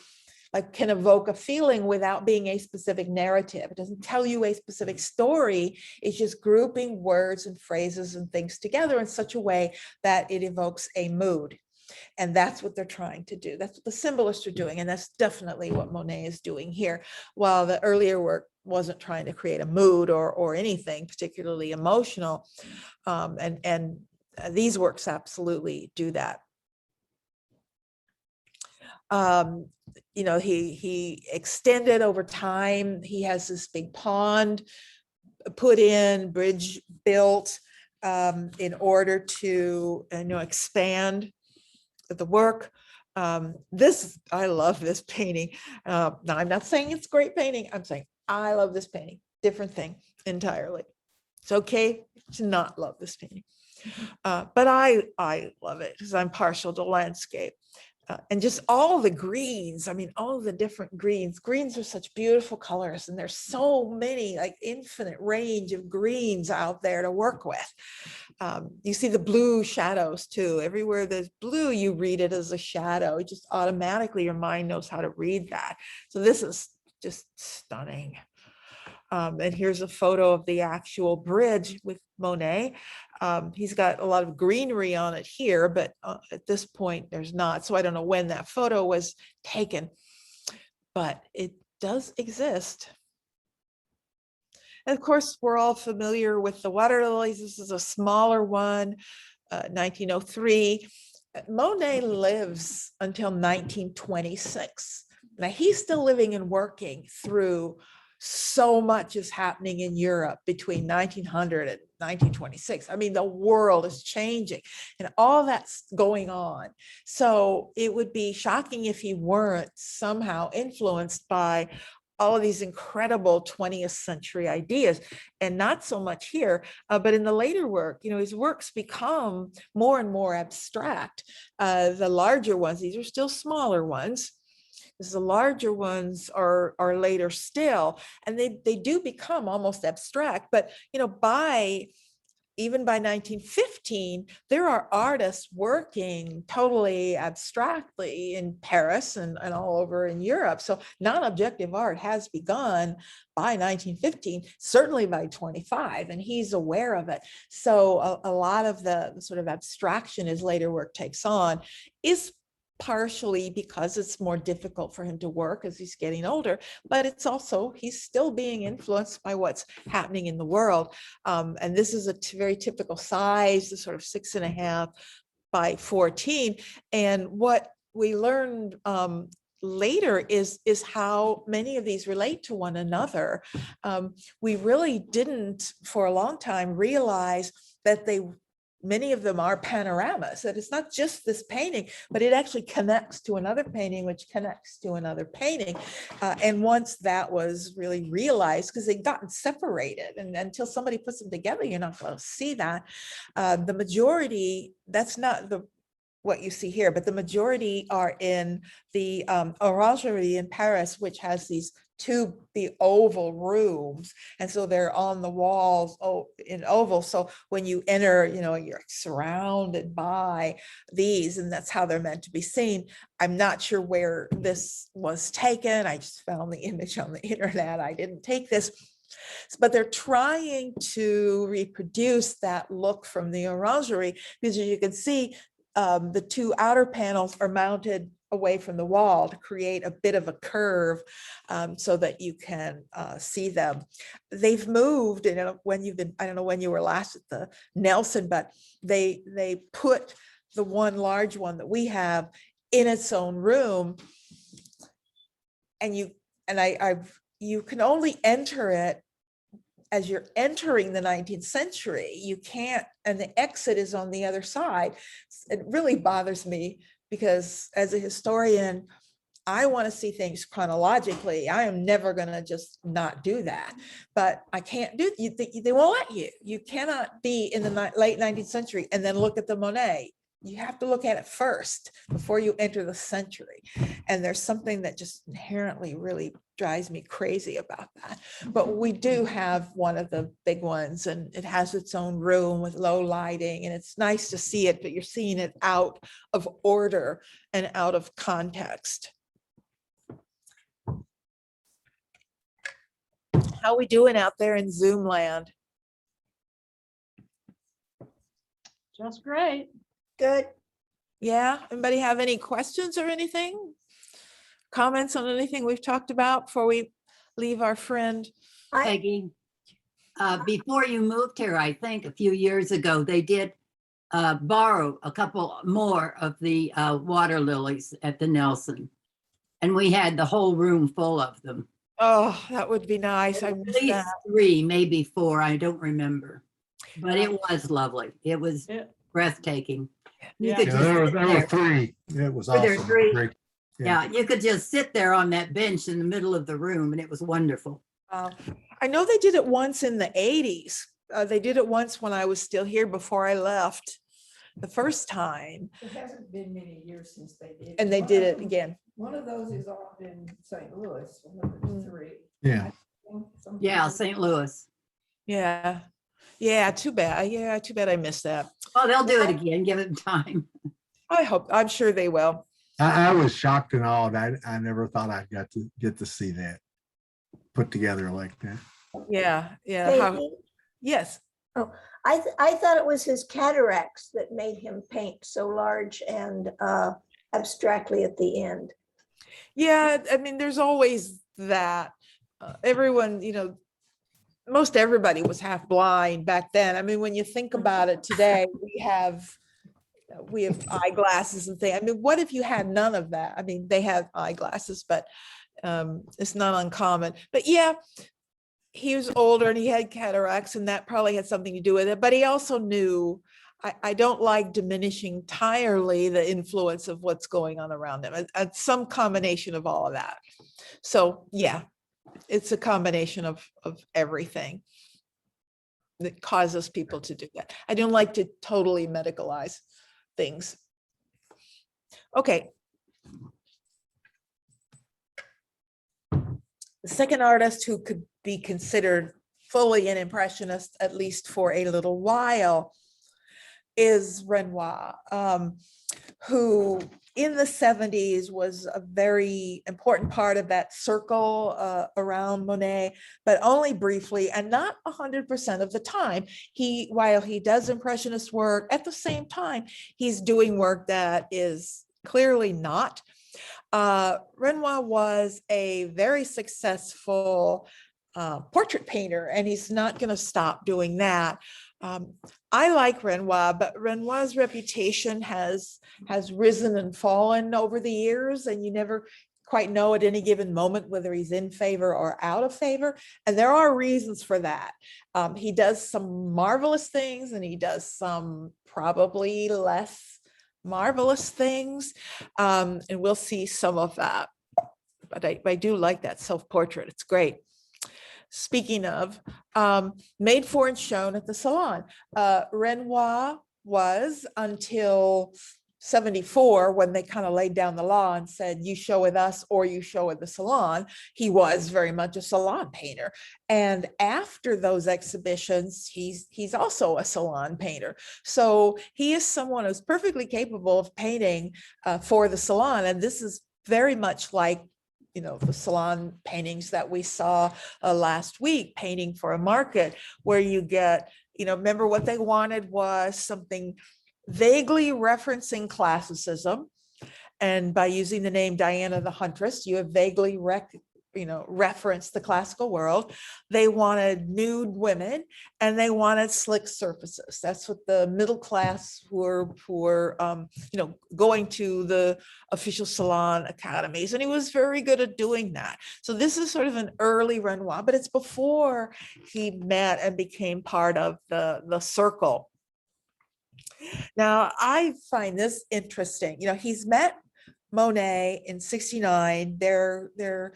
can evoke a feeling without being a specific narrative. It doesn't tell you a specific story. It's just grouping words and phrases and things together in such a way that it evokes a mood. And that's what they're trying to do. That's what the symbolists are doing. And that's definitely what Monet is doing here. While the earlier work wasn't trying to create a mood or anything particularly emotional. And these works absolutely do that. He extended over time. He has this big pond put in, bridge built in order to expand the work. I love this painting. Now I'm not saying it's great painting. I'm saying I love this painting. Different thing entirely. It's okay to not love this painting, but I love it because I'm partial to landscape. And just all the greens, all the different greens. Greens are such beautiful colors, and there's so many, infinite range of greens out there to work with. You see the blue shadows too. Everywhere there's blue, you read it as a shadow. It just automatically, your mind knows how to read that. So this is just stunning. And here's a photo of the actual bridge with Monet. He's got a lot of greenery on it here, but at this point there's not. So I don't know when that photo was taken, but it does exist. And of course, we're all familiar with the water lilies. This is a smaller one, 1903. Monet lives until 1926. Now he's still living and working through so much is happening in Europe between 1900 and 1926. The world is changing and all that's going on. So it would be shocking if he weren't somehow influenced by all of these incredible 20th century ideas, and not so much here, but in the later work, his works become more and more abstract. The larger ones, these are still smaller ones. The larger ones are later still, and they do become almost abstract. But even by 1915, there are artists working totally abstractly in Paris and all over in Europe. So non-objective art has begun by 1915, certainly by 25, and he's aware of it. So a lot of the sort of abstraction his later work takes on is partially because it's more difficult for him to work as he's getting older, but it's also, he's still being influenced by what's happening in the world. And this is a very typical size, the sort of 6.5 by 14. And what we learned later is how many of these relate to one another. We really didn't for a long time realize that many of them are panoramas, that it's not just this painting, but it actually connects to another painting, which connects to another painting. And once that was really realized, because they've gotten separated, and until somebody puts them together, you're not going to see that. The majority, that's not what you see here, but the majority are in the Orangerie in Paris, which has the oval rooms, and so they're on the walls in oval. So when you enter, you're surrounded by these, and that's how they're meant to be seen. I'm not sure where this was taken. I just found the image on the internet. I didn't take this, but they're trying to reproduce that look from the Orangerie, because as you can see, the two outer panels are mounted away from the wall to create a bit of a curve, so that you can see them. They've moved, when you've been, I don't know when you were last at the Nelson, but they put the one large one that we have in its own room. and you can only enter it as you're entering the 19th century. You can't, and the exit is on the other side. It really bothers me because as a historian, I want to see things chronologically. I am never going to just not do that, but I can't do, they won't let you. You cannot be in the late 19th century and then look at the Monet. You have to look at it first before you enter the century. And there's something that just inherently really drives me crazy about that. But we do have one of the big ones, and it has its own room with low lighting, and it's nice to see it, but you're seeing it out of order and out of context. How we doing out there in Zoom land? Just great. Good. Yeah, anybody have any questions or anything? Comments on anything we've talked about before we leave our friend? Peggy, before you moved here, I think a few years ago, they did borrow a couple more of the water lilies at the Nelson. And we had the whole room full of them. Oh, that would be nice. I At missed least that. 3, maybe 4, I don't remember. But it was lovely. It was Yeah. breathtaking. You Yeah. could Yeah, just there were, sit there were there. 3. It was Were there awesome. 3? Great. Yeah. Yeah, you could just sit there on that bench in the middle of the room and it was wonderful. I know they did it once in the 80s. They did it once when I was still here before I left the first time, It hasn't been many years since they did. and they One did of it them- again. One of those is off in St. Louis, one of the 3. Yeah. Yeah, St. Louis. Yeah. Yeah, too bad. Yeah, too bad I missed that. Oh, they'll do it again. Give it time. I'm sure they will. I was shocked and awed. I never thought I'd get to see that put together like that. Yeah, yeah. how- Peggy, Yes. I thought it was his cataracts that made him paint so large and abstractly at the end. Yeah, I mean, there's always that. Everyone, most everybody was half blind back then. I mean, when you think about it today, we have eyeglasses and things. I mean, what if you had none of that? I mean, they have eyeglasses, but it's not uncommon. But yeah, he was older and he had cataracts, and that probably had something to do with it. But he also knew, I don't like diminishing entirely the influence of what's going on around him. It's some combination of all of that. So yeah, it's a combination of everything that causes people to do that. I don't like to totally medicalize things. Okay. The second artist who could be considered fully an impressionist, at least for a little while, is Renoir, who in the 70s was a very important part of that circle around Monet, but only briefly and not 100% of the time. While he does impressionist work, at the same time, he's doing work that is clearly not. Renoir was a very successful portrait painter, and he's not going to stop doing that. I like Renoir, but Renoir's reputation has risen and fallen over the years, and you never quite know at any given moment whether he's in favor or out of favor. And there are reasons for that. He does some marvelous things, and he does some probably less marvelous things. And we'll see some of that. But I do like that self-portrait. It's great. Speaking of, made for and shown at the Salon. Renoir was until 74, when they kind of laid down the law and said, you show with us or you show at the Salon. He was very much a salon painter. And after those exhibitions, he's also a salon painter. So he is someone who's perfectly capable of painting for the Salon. And this is very much like the salon paintings that we saw last week, painting for a market, where you get, remember what they wanted was something vaguely referencing classicism. And by using the name Diana the Huntress, you have vaguely reference the classical world. They wanted nude women and they wanted slick surfaces. That's what the middle class who were going to the official salon academies. And he was very good at doing that. So this is sort of an early Renoir, but it's before he met and became part of the circle. Now, I find this interesting. He's met Monet in 69. They're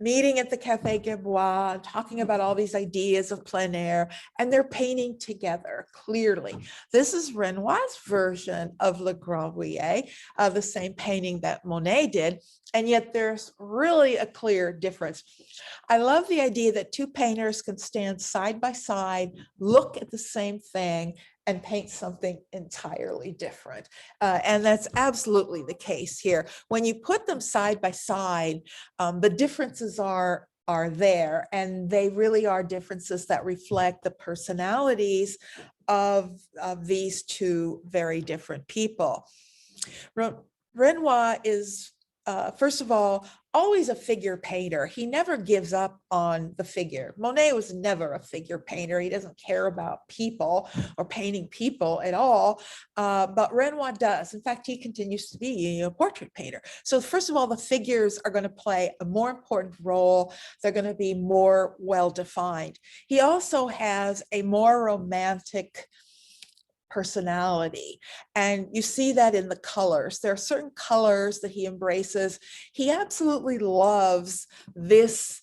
meeting at the Café Gerbois, talking about all these ideas of plein air, and they're painting together, clearly. This is Renoir's version of Le Grand Rouillet, the same painting that Monet did, and yet there's really a clear difference. I love the idea that two painters can stand side by side, look at the same thing, and paint something entirely different. And that's absolutely the case here. When you put them side by side, the differences are there, and they really are differences that reflect the personalities of these two very different people. Renoir is, first of all, always a figure painter. He never gives up on the figure. Monet was never a figure painter. He doesn't care about people or painting people at all, but Renoir does. In fact, he continues to be a portrait painter. So first of all, the figures are going to play a more important role. They're going to be more well-defined. He also has a more romantic personality. And you see that in the colors. There are certain colors that he embraces. He absolutely loves this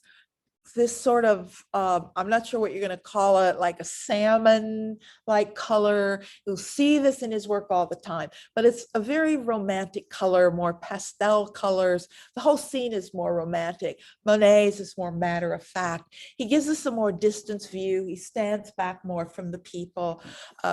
sort of, I'm not sure what you're going to call it, like a salmon-like color. You'll see this in his work all the time, but it's a very romantic color, more pastel colors. The whole scene is more romantic. Monet's is more matter of fact. He gives us a more distance view. He stands back more from the people.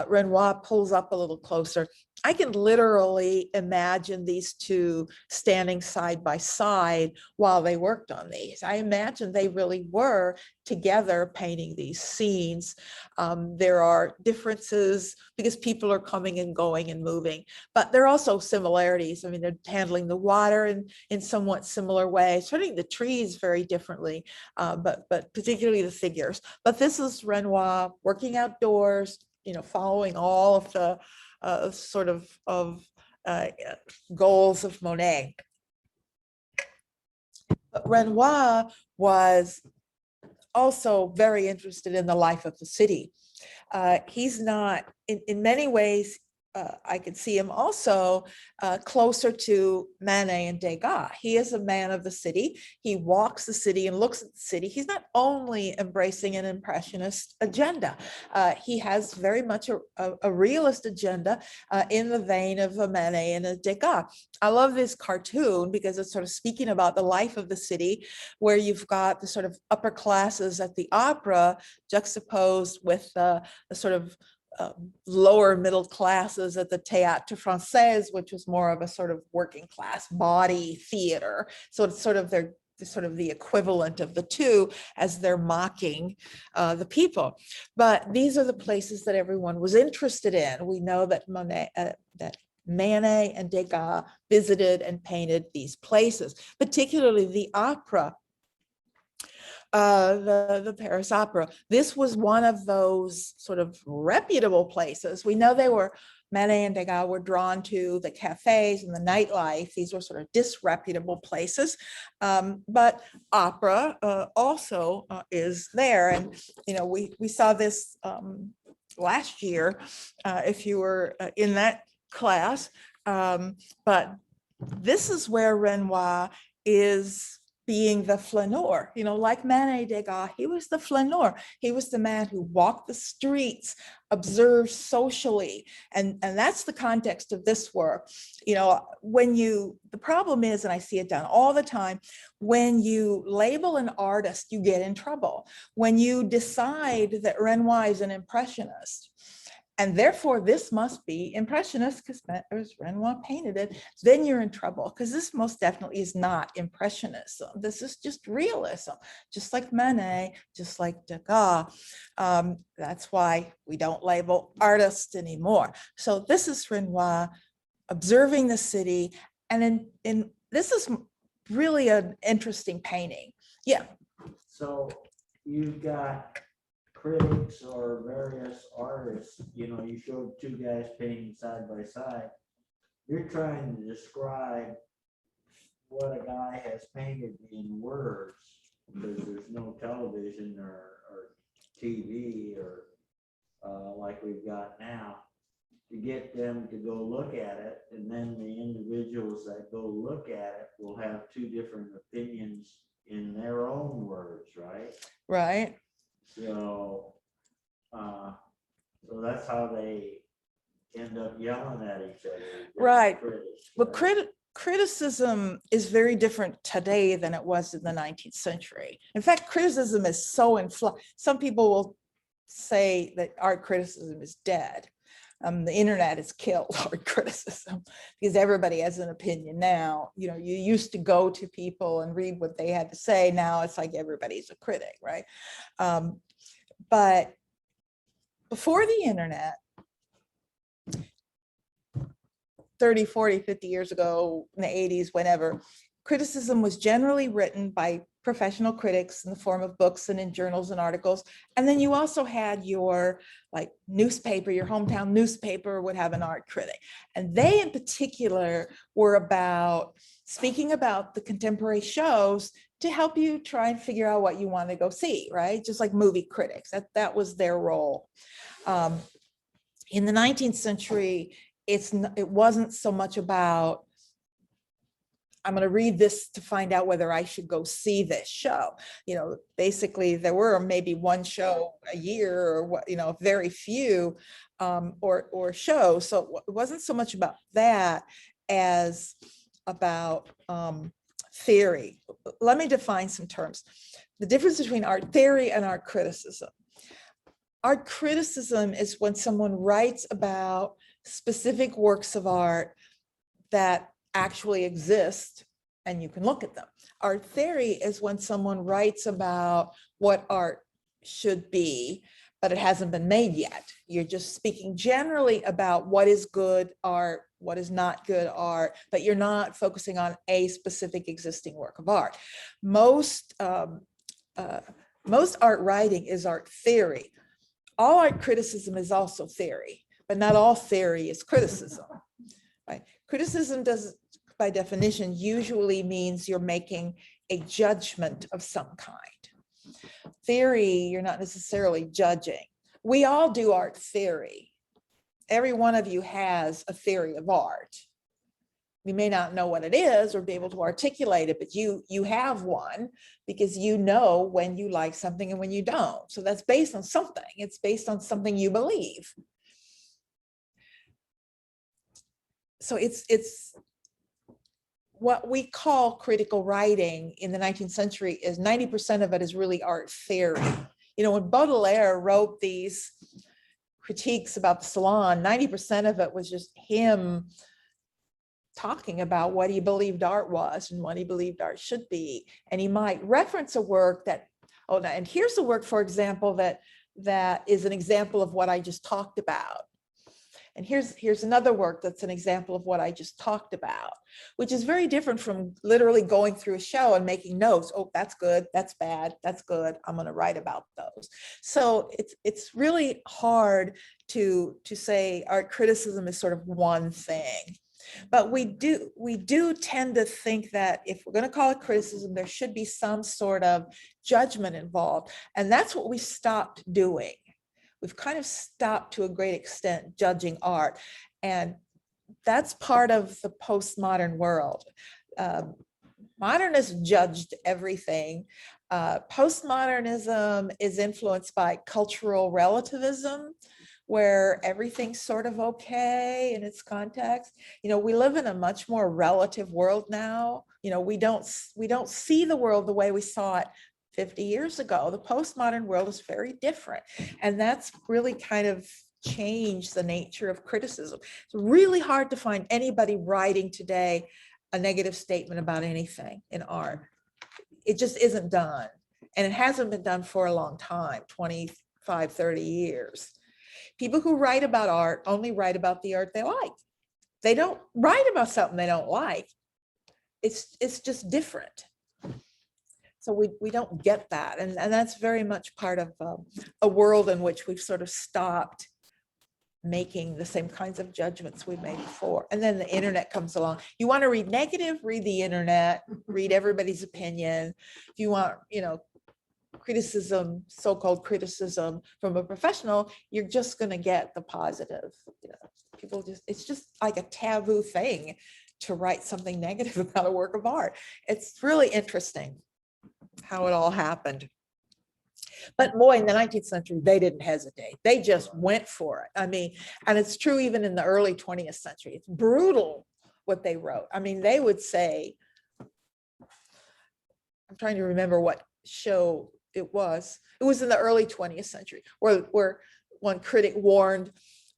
Renoir pulls up a little closer. I can literally imagine these two standing side by side while they worked on these. I imagine they really were together painting these scenes. There are differences because people are coming and going and moving, but there are also similarities. I mean, they're handling the water in somewhat similar ways, turning the trees very differently, but particularly the figures. But this is Renoir working outdoors, following all of the goals of Monet. But Renoir was also very interested in the life of the city. He's not, in many ways, I could see him also closer to Manet and Degas. He is a man of the city. He walks the city and looks at the city. He's not only embracing an impressionist agenda. He has very much a realist agenda in the vein of a Manet and a Degas. I love this cartoon because it's sort of speaking about the life of the city, where you've got the sort of upper classes at the opera juxtaposed with the sort of lower middle classes at the Théâtre Français, which was more of a sort of working class body theater. So it's sort of the equivalent of the two as they're mocking the people. But these are the places that everyone was interested in. We know that Manet and Degas visited and painted these places, particularly the opera. The Paris Opera. This was one of those sort of reputable places. We know Manet and Degas were drawn to the cafes and the nightlife. These were sort of disreputable places, but opera also is there. And, we saw this last year, if you were in that class, but this is where Renoir is being the flaneur, like Manet, Degas, he was the flaneur. He was the man who walked the streets, observed socially. And that's the context of this work. The problem is, and I see it done all the time, when you label an artist, you get in trouble. When you decide that Renoir is an impressionist, and therefore this must be impressionist because Renoir painted it, then you're in trouble, because this most definitely is not impressionism. This is just realism, just like Manet, just like Degas. That's why we don't label artists anymore. So this is Renoir observing the city, and this is really an interesting painting. Yeah, So you've got critics or various artists, you know, you showed two guys painting side by side. You're trying to describe what a guy has painted in words, because there's no television or TV or like we've got now, to get them to go look at it. And then the individuals that go look at it will have two different opinions in their own words, right? right. So, so that's how they end up yelling at each other. different Right. critics, Well, right? criticism is very different today than it was in the 19th century. In fact, criticism is so in flux. Some people will say that art criticism is dead. The internet has killed art criticism because everybody has an opinion now. You know, you used to go to people and read what they had to say. Now it's like everybody's a critic, right? But before the internet, 30, 40, 50 years ago, in the 80s, whenever, criticism was generally written by professional critics in the form of books and in journals and articles. And then you also had your like newspaper, your hometown newspaper would have an art critic. And they in particular were about speaking about the contemporary shows to help you try and figure out what you want to go see, right? Just like movie critics, that was their role. In the 19th century, it wasn't so much about, I'm going to read this to find out whether I should go see this show. You know, basically there were maybe one show a year or what, you know, very few or shows. So it wasn't so much about that as about theory. Let me define some terms. The difference between art theory and art criticism. Art criticism is when someone writes about specific works of art that actually exist and you can look at them. Art theory is when someone writes about what art should be, but it hasn't been made yet. You're just speaking generally about what is good art, what is not good art, but you're not focusing on a specific existing work of art. Most art writing is art theory. All art criticism is also theory, but not all theory is criticism. Right? Criticism does, by definition, usually means you're making a judgment of some kind. Theory, you're not necessarily judging. We all do art theory. Every one of you has a theory of art. You may not know what it is or be able to articulate it, but you have one because you know when you like something and when you don't. So that's based on something. It's based on something you believe. So it's what we call critical writing in the 19th century is 90% of it is really art theory. You know, when Baudelaire wrote these critiques about the salon, 90% of it was just him talking about what he believed art was and what he believed art should be. And he might reference a work that, oh, and here's a work, for example, that is an example of what I just talked about. And here's another work that's an example of what I just talked about, which is very different from literally going through a show and making notes. Oh, that's good, that's bad, that's good. I'm going to write about those. So it's really hard to say art criticism is sort of one thing. But we do tend to think that if we're going to call it criticism, there should be some sort of judgment involved. And that's what we stopped doing. We've kind of stopped to a great extent judging art. And that's part of the postmodern world. Modernists judged everything. Postmodernism is influenced by cultural relativism, where everything's sort of okay in its context. You know, we live in a much more relative world now. You know, we don't see the world the way we saw it 50 years ago. The postmodern world is very different. And that's really kind of changed the nature of criticism. It's really hard to find anybody writing today a negative statement about anything in art. It just isn't done. And it hasn't been done for a long time, 25, 30 years. People who write about art only write about the art they like. They don't write about something they don't like. It's just different. So we don't get that. And that's very much part of a world in which we've sort of stopped making the same kinds of judgments we made before. And then the internet comes along. You want to read negative, read the internet, read everybody's opinion. If you want, criticism, so-called criticism from a professional, you're just going to get the positive. People it's just like a taboo thing to write something negative about a work of art. It's really interesting how it all happened. But boy, in the 19th century, they didn't hesitate. They just went for it. I mean, and it's true even in the early 20th century. It's brutal what they wrote. I mean, they would say, I'm trying to remember what show it was. It was in the early 20th century where one critic warned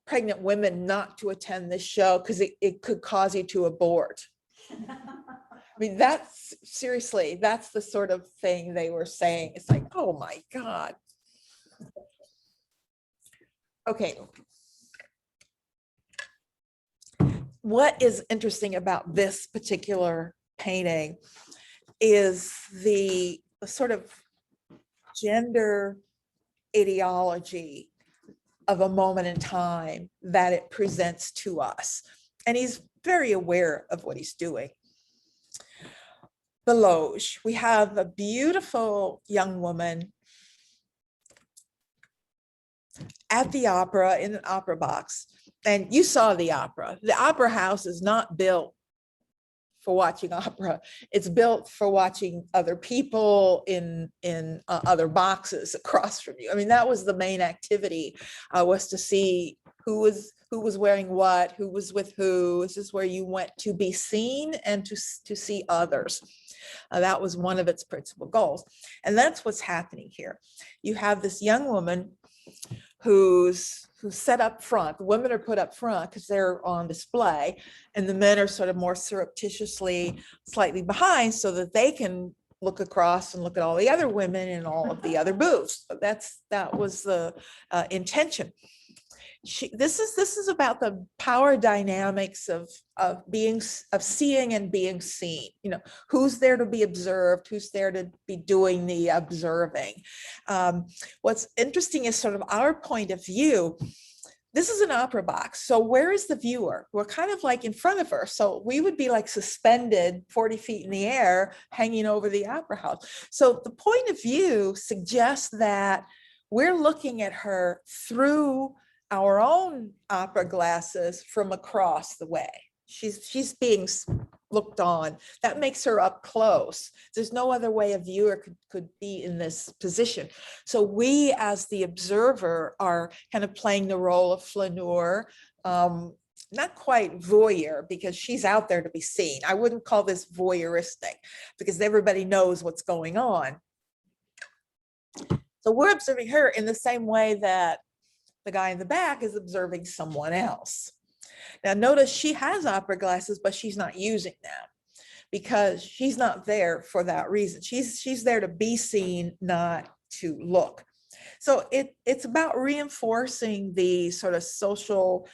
pregnant women not to attend this show because it could cause you to abort. I mean, that's seriously, that's the sort of thing they were saying. It's like, oh my God. Okay. What is interesting about this particular painting is the sort of gender ideology of a moment in time that it presents to us. And he's very aware of what he's doing. The Loge, we have a beautiful young woman at the opera in an opera box. And you saw the opera. The opera house is not built for watching opera. It's built for watching other people in other boxes across from you. I mean, that was the main activity, was to see who was wearing what, who was with who. This is where you went to be seen and to see others. That was one of its principal goals. And that's what's happening here. You have this young woman who's set up front. The women are put up front because they're on display, and the men are sort of more surreptitiously slightly behind so that they can look across and look at all the other women in all of the other booths. That was the intention. This is about the power dynamics of seeing and being seen. Who's there to be observed, who's there to be doing the observing. What's interesting is sort of our point of view. This is an opera box. So where is the viewer? We're kind of like in front of her. So we would be like suspended 40 feet in the air, hanging over the opera house. So the point of view suggests that we're looking at her through our own opera glasses from across the way. She's being looked on. That makes her up close. There's no other way a viewer could be in this position. So we, as the observer, are kind of playing the role of flaneur, not quite voyeur, because she's out there to be seen. I wouldn't call this voyeuristic because everybody knows what's going on. So we're observing her in the same way that the guy in the back is observing someone else. Now notice she has opera glasses, but she's not using them because she's not there for that reason. She's there to be seen, not to look. So it's about reinforcing the sort of social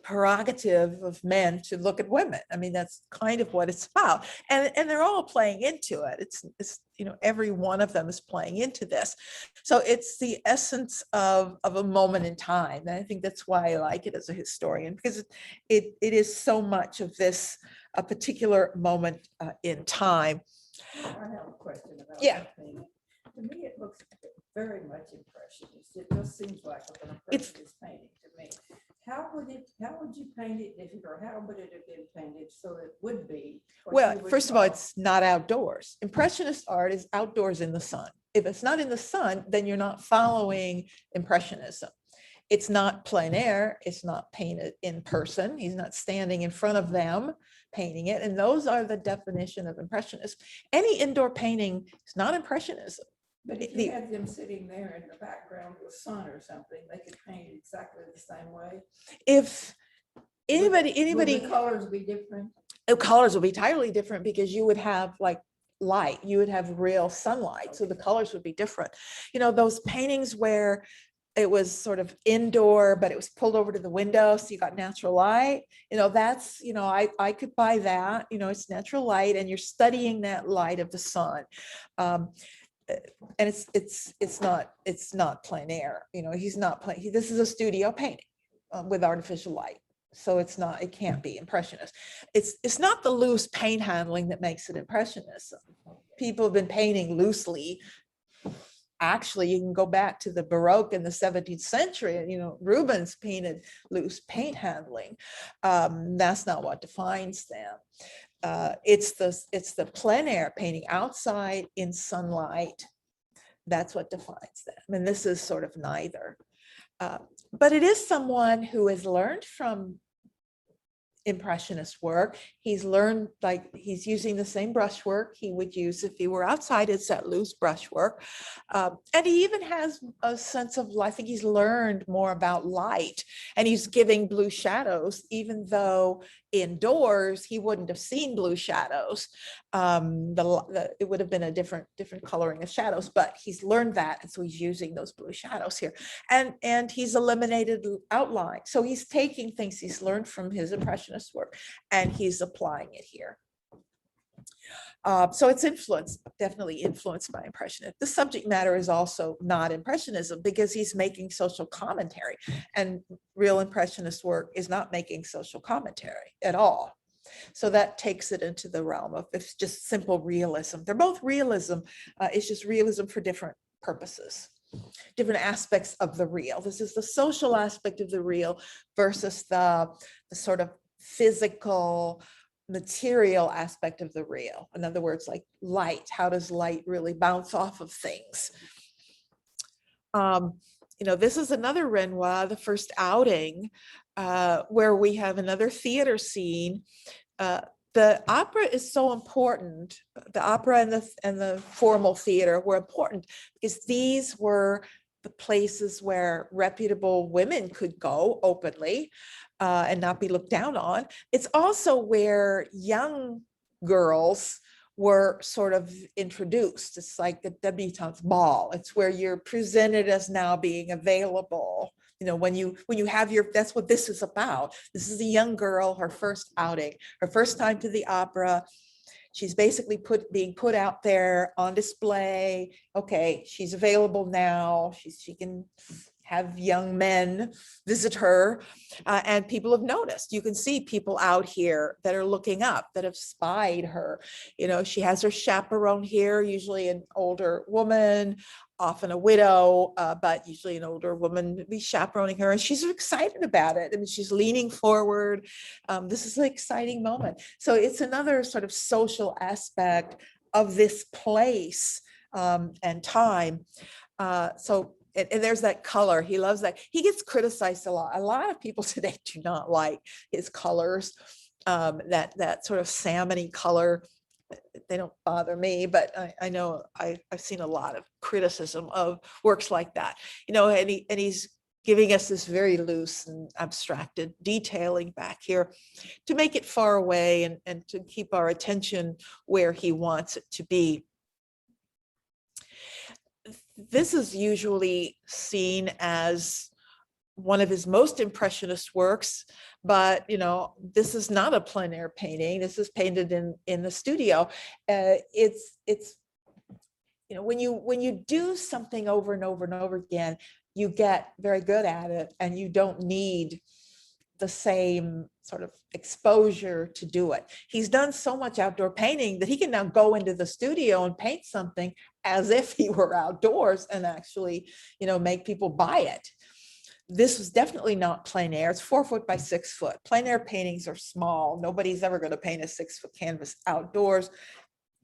prerogative of men to look at women. I mean, that's kind of what it's about. And they're all playing into it. It's every one of them is playing into this. So it's the essence of a moment in time. And I think that's why I like it as a historian, because it is so much of this, a particular moment in time. I have a question about Yeah. that painting. To me, it looks very much impressionist. It just seems like an impressionist painting to me. How would you paint it or how would it have been painted so it would be? Well, first of all, it's not outdoors. Impressionist art is outdoors in the sun. If it's not in the sun, then you're not following Impressionism. It's not plein air. It's not painted in person. He's not standing in front of them painting it. And those are the definition of Impressionism. Any indoor painting is not Impressionism. But if you had them sitting there in the background with sun or something, they could paint it exactly the same way. If Would anybody, the colors be different? the colors will be entirely different because you would have like light, you would have real sunlight. So the colors would be different. Those paintings where it was sort of indoor, but it was pulled over to the window, so you got natural light. That's, I could buy that, it's natural light and you're studying that light of the sun. And it's not plein air, he's not playing, this is a studio painting with artificial light. So it can't be impressionist. It's not the loose paint handling that makes it impressionist. People have been painting loosely. Actually, you can go back to the Baroque in the 17th century, Rubens painted loose paint handling. That's not what defines them. It's the plein air painting outside in sunlight. That's what defines them. And this is sort of neither. But it is someone who has learned from impressionist work. He's learned, like, he's using the same brushwork he would use if he were outside. It's that loose brushwork. And he even has a sense of, I think he's learned more about light, and he's giving blue shadows, even though indoors he wouldn't have seen blue shadows. It would have been a different coloring of shadows, but he's learned that, and so he's using those blue shadows here, and he's eliminated outline. So he's taking things he's learned from his impressionist work and he's applying it here. So it's definitely influenced by Impressionism. The subject matter is also not Impressionism because he's making social commentary, and real Impressionist work is not making social commentary at all. So that takes it into the realm of, it's just simple realism. They're both realism. It's just realism for different purposes, different aspects of the real. This is the social aspect of the real versus the sort of physical, material aspect of the real. In other words, like light. How does light really bounce off of things? This is another Renoir, the first outing, where we have another theater scene. The opera is so important. The opera and the formal theater were important because these were the places where reputable women could go openly and not be looked down on. It's also where young girls were sort of introduced. It's like the debutante ball. It's where you're presented as now being available. When you have that's what this is about. This is a young girl, her first outing, her first time to the opera. She's basically being put out there on display. Okay, she's available now. She can have young men visit her, and people have noticed. You can see people out here that are looking up, that have spied her. She has her chaperone here, usually an older woman, often a widow, but usually an older woman to be chaperoning her, and she's excited about it. I mean, she's leaning forward. This is an exciting moment. So it's another sort of social aspect of this place and time. And there's that color. He loves that. He gets criticized a lot. A lot of people today do not like his colors, that sort of salmon-y color. They don't bother me, but I know I've seen a lot of criticism of works like that. And he's giving us this very loose and abstracted detailing back here to make it far away and to keep our attention where he wants it to be. This is usually seen as one of his most impressionist works, but this is not a plein air painting. This is painted in the studio. It's when you do something over and over and over again, you get very good at it, and you don't need the same sort of exposure to do it. He's done so much outdoor painting that he can now go into the studio and paint something as if he were outdoors and actually, make people buy it. This was definitely not plein air. It's 4 foot by 6 foot. Plein air paintings are small. Nobody's ever going to paint a 6 foot canvas outdoors,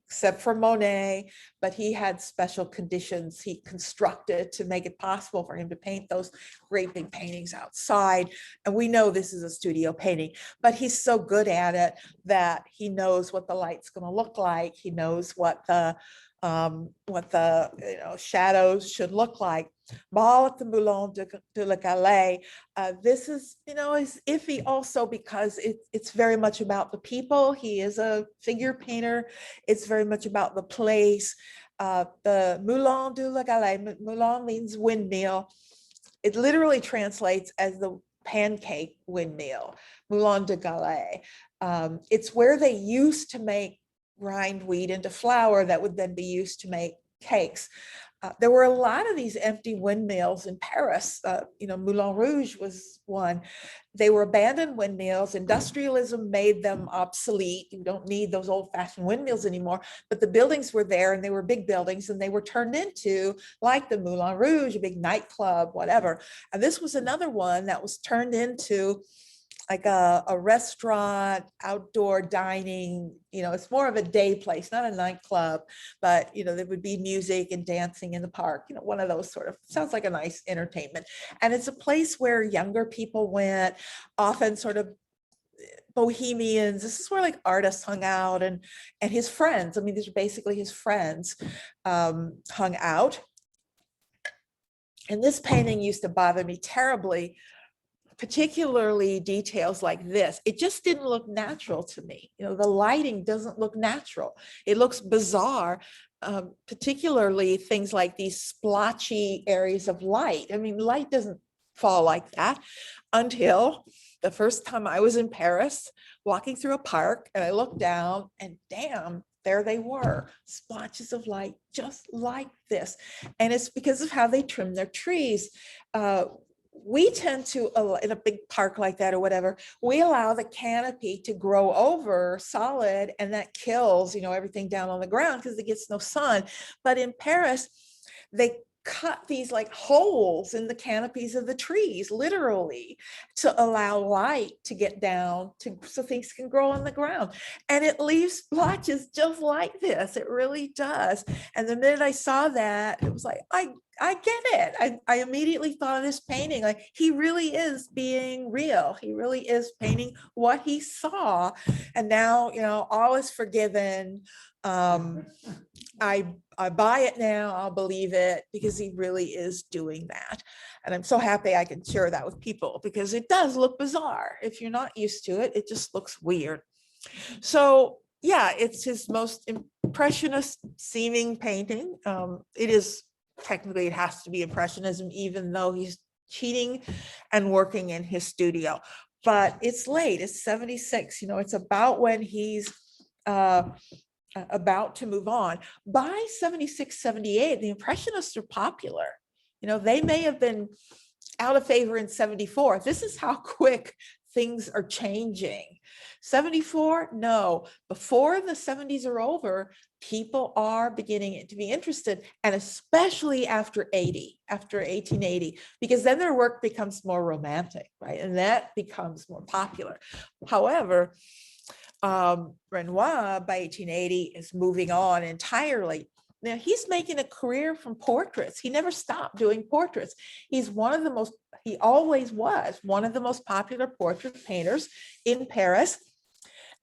except for Monet, but he had special conditions he constructed to make it possible for him to paint those great big paintings outside. And we know this is a studio painting, but he's so good at it that he knows what the light's going to look like. He knows what the shadows should look like. Ball at the Moulin de la Galette. This is iffy also because it's very much about the people. He is a figure painter. It's very much about the place. The Moulin de la Galette. Moulin means windmill. it literally translates as the pancake windmill, moulin de galets. It's where they used to make grind wheat into flour that would then be used to make cakes. There were a lot of these empty windmills in Paris. Moulin Rouge was one. They were abandoned windmills. Industrialism made them obsolete. You don't need those old-fashioned windmills anymore, but the buildings were there, and they were big buildings, and they were turned into, like the Moulin Rouge, a big nightclub, whatever. And this was another one that was turned into like a restaurant, outdoor dining. It's more of a day place, not a nightclub, but there would be music and dancing in the park, one of those sort of, sounds like a nice entertainment. And it's a place where younger people went, often sort of bohemians. This is where like artists hung out, and his friends. I mean, these are basically his friends, hung out. And this painting used to bother me terribly, particularly details like this. It just didn't look natural to me. The lighting doesn't look natural. It looks bizarre, particularly things like these splotchy areas of light. I mean, light doesn't fall like that until the first time I was in Paris, walking through a park, and I looked down, and damn, there they were, splotches of light just like this. And it's because of how they trim their trees. We tend to, in a big park like that or whatever, we allow the canopy to grow over solid, and that kills, everything down on the ground because it gets no sun. But in Paris, they cut these like holes in the canopies of the trees, literally, to allow light to get down so things can grow on the ground. And it leaves splotches just like this. It really does. And the minute I saw that, it was like, I get it. I immediately thought of this painting, like he really is being real. He really is painting what he saw. And now, all is forgiven. I buy it now, I'll believe it, because he really is doing that. And I'm so happy I can share that with people, because it does look bizarre. If you're not used to it, it just looks weird. So yeah, it's his most impressionist seeming painting. Technically it has to be impressionism, even though he's cheating and working in his studio. But it's late, it's 76, it's about when he's about to move on. By 76, 78, the Impressionists are popular. They may have been out of favor in 74. This is how quick things are changing. 74, no. Before the 70s are over, people are beginning to be interested, and especially after 1880, because then their work becomes more romantic, right? And that becomes more popular. However, Renoir by 1880 is moving on entirely. Now he's making a career from portraits. He never stopped doing portraits. He always was one of the most popular portrait painters in Paris.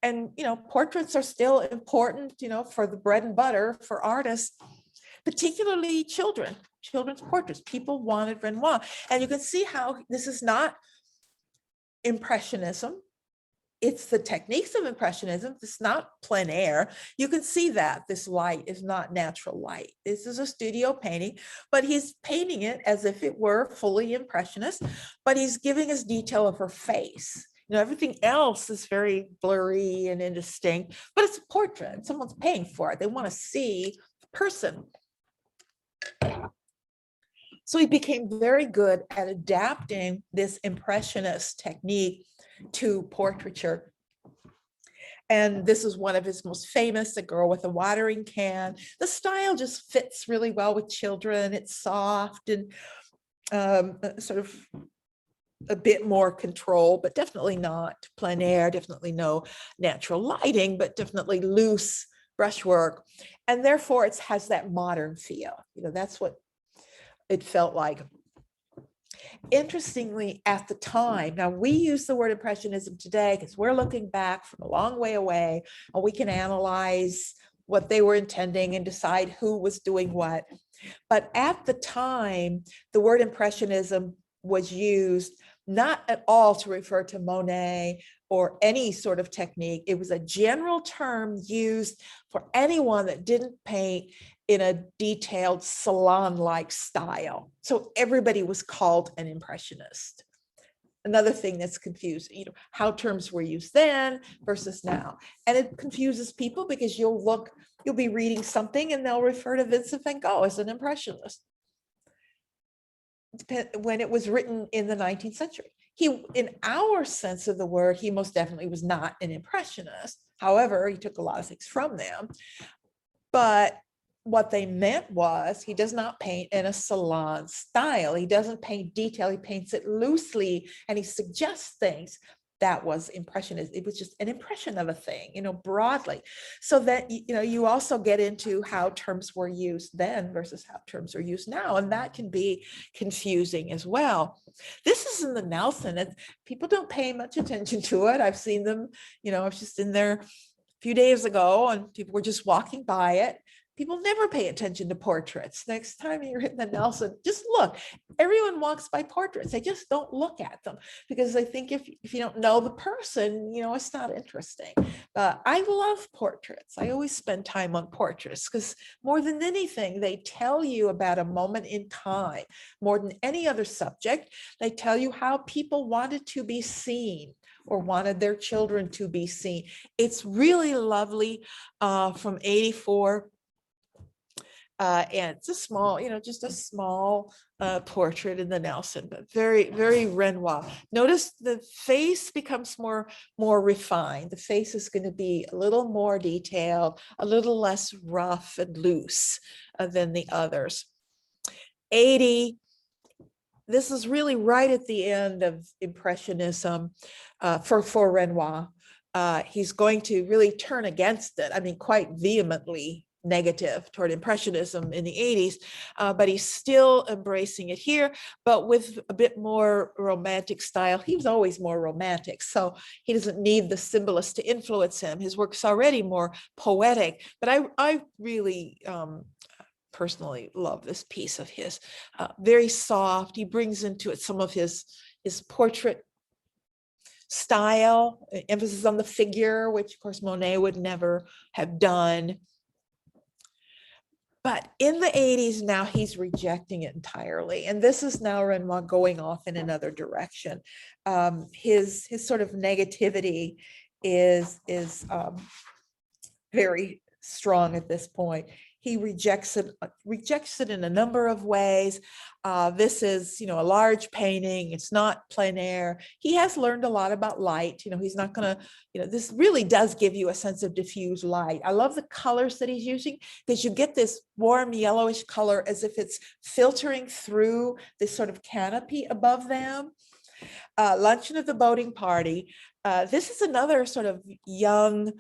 And, portraits are still important, for the bread and butter for artists, particularly children's portraits. People wanted Renoir. And you can see how this is not Impressionism. It's the techniques of Impressionism. It's not plein air. You can see that this light is not natural light. This is a studio painting, but he's painting it as if it were fully Impressionist, but he's giving us detail of her face. Everything else is very blurry and indistinct, but it's a portrait. Someone's paying for it. They want to see the person. So he became very good at adapting this Impressionist technique to portraiture. And this is one of his most famous, The Girl with a Watering Can. The style just fits really well with children. It's soft and sort of a bit more control, but definitely not plein air, definitely no natural lighting, but definitely loose brushwork. And therefore it has that modern feel. That's what it felt like. Interestingly, at the time, now we use the word Impressionism today because we're looking back from a long way away, and we can analyze what they were intending and decide who was doing what. But at the time, the word Impressionism was used not at all to refer to Monet or any sort of technique. It was a general term used for anyone that didn't paint in a detailed salon-like style. So everybody was called an impressionist. Another thing that's confusing, how terms were used then versus now. And it confuses people because you'll be reading something and they'll refer to Vincent van Gogh as an impressionist when it was written in the 19th century. In our sense of the word, he most definitely was not an impressionist. However, he took a lot of things from them. But what they meant was he does not paint in a salon style. He doesn't paint detail. He paints it loosely and he suggests things. That was impressionism. It was just an impression of a thing, broadly. So that, you also get into how terms were used then versus how terms are used now. And that can be confusing as well. This is in the Nelson, and people don't pay much attention to it. I've seen them, I was just in there a few days ago and people were just walking by it. People never pay attention to portraits. Next time you're in the Nelson, just look. Everyone walks by portraits. They just don't look at them because they think if you don't know the person, it's not interesting. I love portraits. I always spend time on portraits because more than anything, they tell you about a moment in time. More than any other subject, they tell you how people wanted to be seen or wanted their children to be seen. It's really lovely from 84. And it's a small, just a small portrait in the Nelson, but very, very Renoir. Notice the face becomes more refined. The face is going to be a little more detailed, a little less rough and loose than the others. 80. This is really right at the end of Impressionism for Renoir. He's going to really turn against it. I mean, quite vehemently negative toward Impressionism in the 80s, but he's still embracing it here, but with a bit more romantic style. He was always more romantic, so he doesn't need the symbolist to influence him. His work's already more poetic, but I really personally love this piece of his. Very soft. He brings into it some of his portrait style, emphasis on the figure, which of course Monet would never have done. But in the 80s, now he's rejecting it entirely. And this is now Renoir going off in another direction. His sort of negativity is very strong at this point. He rejects it in a number of ways. This is, a large painting. It's not plein air. He has learned a lot about light. He's not going to, this really does give you a sense of diffuse light. I love the colors that he's using because you get this warm yellowish color as if it's filtering through this sort of canopy above them. Luncheon of the Boating Party. This is another sort of young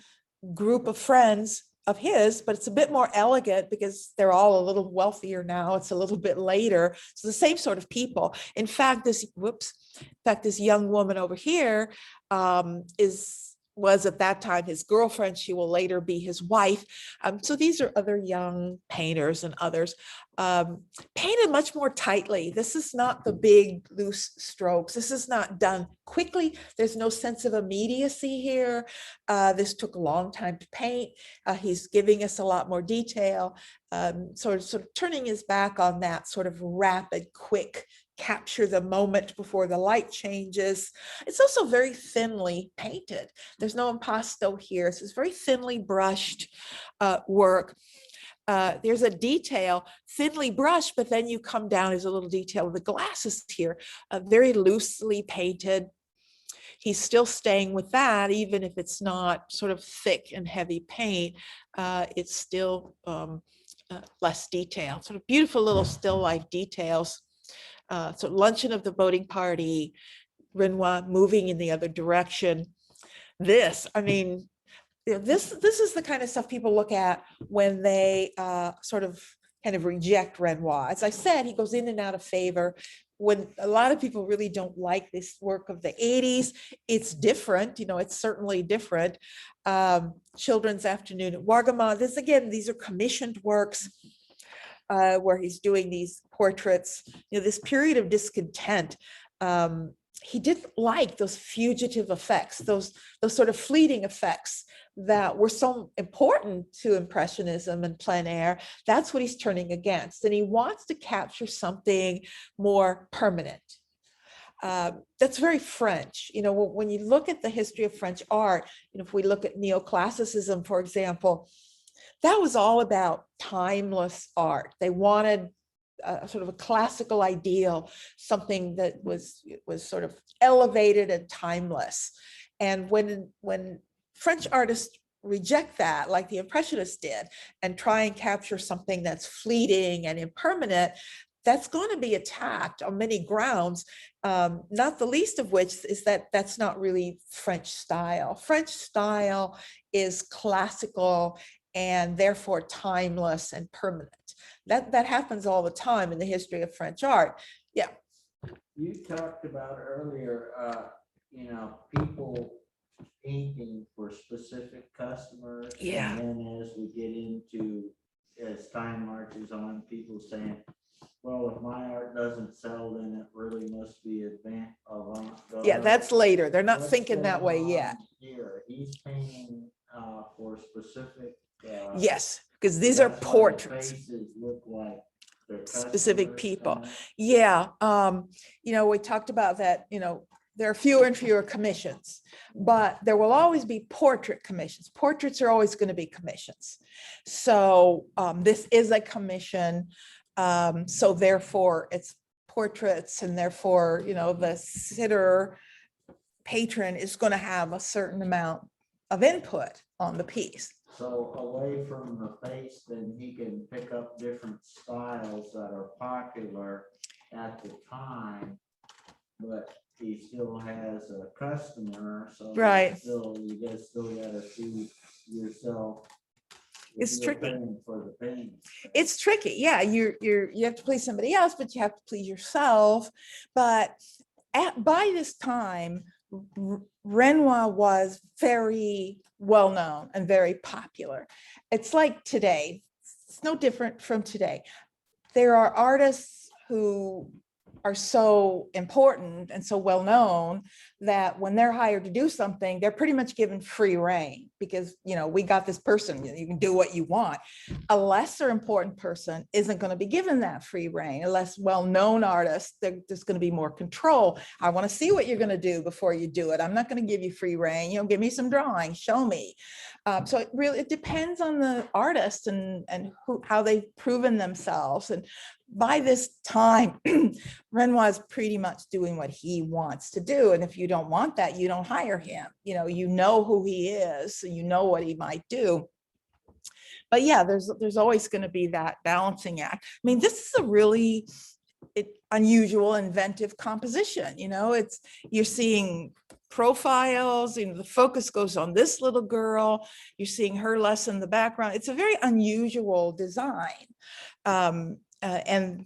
group of friends of his, but it's a bit more elegant because they're all a little wealthier now. It's a little bit later. So the same sort of people. In fact, this young woman over here was at that time his girlfriend. She will later be his wife. So these are other young painters and others painted much more tightly. This is not the big loose strokes. This is not done quickly. There's no sense of immediacy here. This took a long time to paint. He's giving us a lot more detail, sort of turning his back on that sort of rapid, quick capture the moment before the light changes. It's also very thinly painted. There's no impasto here. It's very thinly brushed work. There's a detail, thinly brushed, but then you come down, there's a little detail of the glasses here, very loosely painted. He's still staying with that, even if it's not sort of thick and heavy paint. It's still less detail, sort of beautiful little still life details. So Luncheon of the Boating Party, Renoir moving in the other direction. This is the kind of stuff people look at when they sort of kind of reject Renoir. As I said, he goes in and out of favor. When a lot of people really don't like this work of the 80s, it's different, it's certainly different. Children's Afternoon at Wargamont. These are commissioned works. Where he's doing these portraits, this period of discontent he didn't like those fugitive effects, those sort of fleeting effects that were so important to Impressionism and plein air. That's what he's turning against. And he wants to capture something more permanent. That's very French. You know, when you look at the history of French art, you know, if we look at neoclassicism, for example, that was all about timeless art. They wanted sort of a classical ideal, something that was sort of elevated and timeless. And when French artists reject that, like the Impressionists did, and try and capture something that's fleeting and impermanent, that's going to be attacked on many grounds, not the least of which is that that's not really French style. French style is classical and therefore timeless and permanent. That happens all the time in the history of French art. Yeah. You talked about earlier, you know, people painting for specific customers. Yeah. And then as we get into, as time marches on, people saying, well, if my art doesn't sell, then it really must be avant-garde. Yeah, that's later. They're not What's thinking that way going yet. on here? He's painting for specific. Yes, because these are that's why the portraits. faces look like they're Specific customers, people. kinda. Yeah, you know, we talked about that, you know, there are fewer and fewer commissions, but there will always be portrait commissions. Portraits are always going to be commissions. So this is a commission. So therefore it's portraits, and therefore, you know, the sitter patron is going to have a certain amount of input on the piece. So away from the face, then he can pick up different styles that are popular at the time, but he still has a customer, so Right. you guys still gotta see yourself. It's You're tricky. paying for the paint. It's tricky. Yeah, you have to please somebody else, but you have to please yourself. But by this time, Renoir was very well known and very popular. It's like today. It's no different from today. There are artists who are so important and so well known that when they're hired to do something, they're pretty much given free rein because, you know, we got this person, you can do what you want. A lesser important person isn't going to be given that free rein. A less well-known artist, there's going to be more control. I want to see what you're going to do before you do it. I'm not going to give you free rein. You know, give me some drawings, show me. So it depends on the artist and how they've proven themselves. And by this time, Renoir is pretty much doing what he wants to do. And if you don't want that, you don't hire him. You know who he is, so you know what he might do. But yeah, there's always going to be that balancing act. I mean, this is a really unusual, inventive composition. You're seeing profiles, the focus goes on this little girl, you're seeing her less in the background. It's a very unusual design. And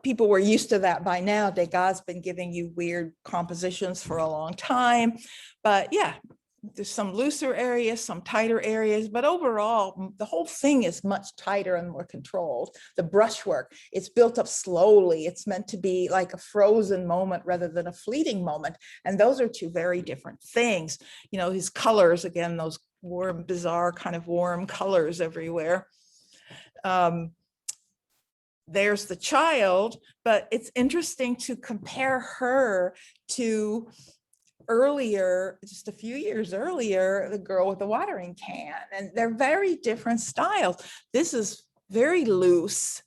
people were used to that by now. Degas been giving you weird compositions for a long time, but yeah, there's some looser areas, some tighter areas, but overall, the whole thing is much tighter and more controlled. The brushwork, it's built up slowly. It's meant to be like a frozen moment rather than a fleeting moment. And those are two very different things. His colors, again, those warm, bizarre kind of warm colors everywhere. There's the child, but it's interesting to compare her to earlier, just a few years earlier, the girl with the watering can, and they're very different styles. This is very loose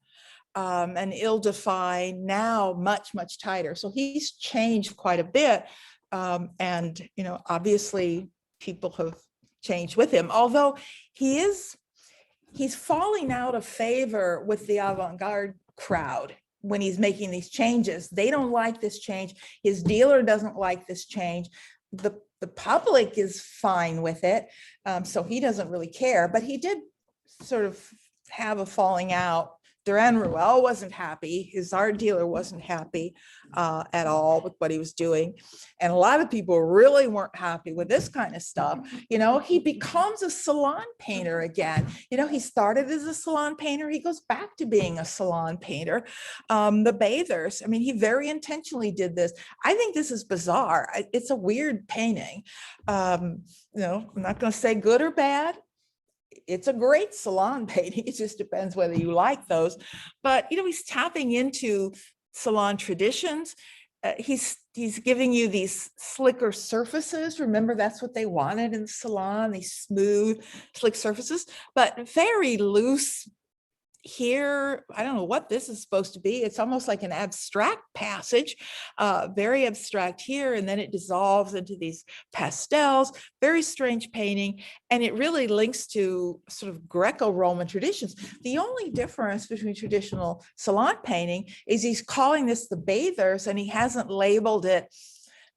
and ill-defined, now much, much tighter. So he's changed quite a bit. And, obviously people have changed with him, although he's falling out of favor with the avant-garde crowd. When he's making these changes, they don't like this change. His dealer doesn't like this change. The public is fine with it. So he doesn't really care, but he did sort of have a falling out Duran Ruel wasn't happy. His art dealer wasn't happy at all with what he was doing. And a lot of people really weren't happy with this kind of stuff. You know, he becomes a salon painter again. You know, he started as a salon painter. He goes back to being a salon painter. The Bathers, I mean, he very intentionally did this. I think this is bizarre. It's a weird painting. You know, I'm not going to say good or bad. It's a great salon painting. It just depends whether you like those. But, you know, he's tapping into salon traditions. He's giving you these slicker surfaces. Remember, that's what they wanted in the salon, these smooth, slick surfaces, but very loose here. I don't know what this is supposed to be. It's almost like an abstract passage, very abstract here, and then it dissolves into these pastels, very strange painting, and it really links to sort of Greco-Roman traditions. The only difference between traditional salon painting is he's calling this the Bathers, and he hasn't labeled it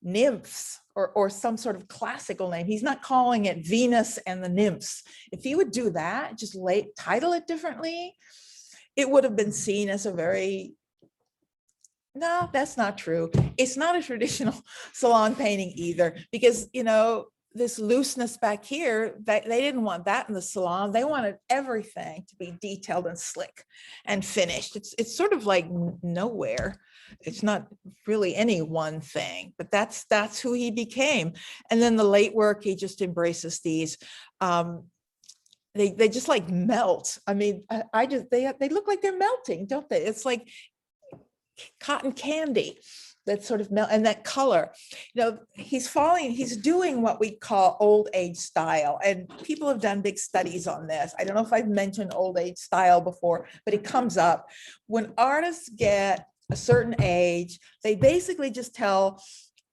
nymphs or some sort of classical name. He's not calling it Venus and the Nymphs. If he would do that, just title it differently, it would have been seen as a very, no, that's not true. It's not a traditional salon painting either, because, you know, this looseness back here, that they didn't want that in the salon. They wanted everything to be detailed and slick and finished. It's sort of like nowhere. It's not really any one thing, but that's who he became. And then the late work, he just embraces these. They just like melt. I mean, they look like they're melting, don't they? It's like cotton candy that sort of melt, and that color. You know, he's doing what we call old age style, and people have done big studies on this. I don't know if I've mentioned old age style before, but it comes up when artists get a certain age. They basically just tell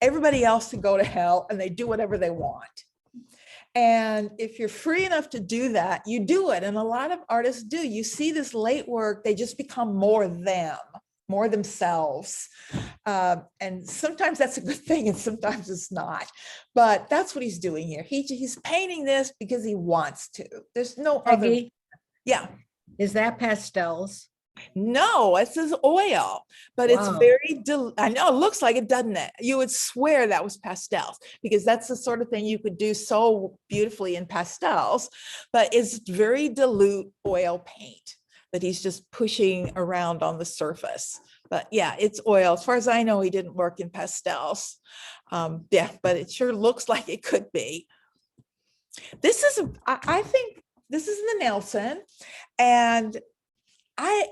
everybody else to go to hell, and they do whatever they want. And if you're free enough to do that, you do it. And a lot of artists do. You see this late work, they just become more them, more themselves. And sometimes that's a good thing, and sometimes it's not. But that's what he's doing here. He's painting this because he wants to. There's no other. Peggy, Yeah. is that pastels? No, it says oil, but it's Wow. very, I know it looks like it, doesn't it? You would swear that was pastels, because that's the sort of thing you could do so beautifully in pastels, but it's very dilute oil paint that he's just pushing around on the surface. But yeah, it's oil. As far as I know, he didn't work in pastels. Yeah, but it sure looks like it could be. This is, I think this is the Nelson, and I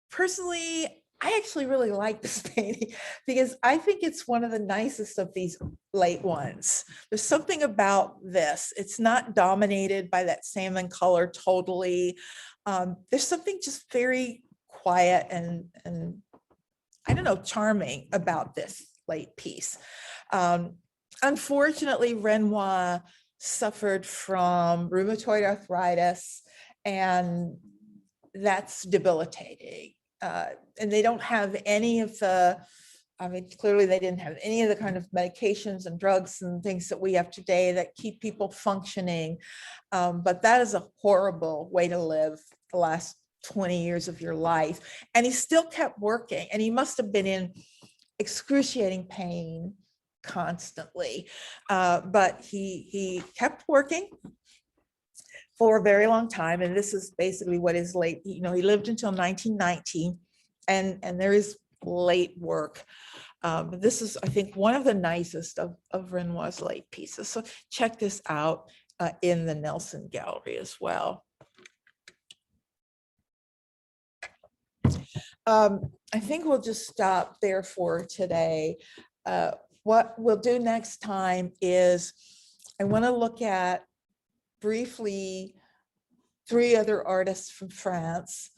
personally, I actually really like this painting because I think it's one of the nicest of these late ones. There's something about this. It's not dominated by that salmon color totally. There's something just very quiet and I don't know, charming about this late piece. Unfortunately, Renoir suffered from rheumatoid arthritis, and that's debilitating. And they don't have any of the, I mean, clearly they didn't have any of the kind of medications and drugs and things that we have today that keep people functioning. But that is a horrible way to live the last 20 years of your life. And he still kept working, and he must have been in excruciating pain constantly. But he kept working for a very long time. And this is basically what is late, you know, he lived until 1919, and there is late work. This is, I think, one of the nicest of Renoir's late pieces. So check this out in the Nelson Gallery as well. I think we'll just stop there for today. What we'll do next time is I want to look at briefly 3 other artists from France.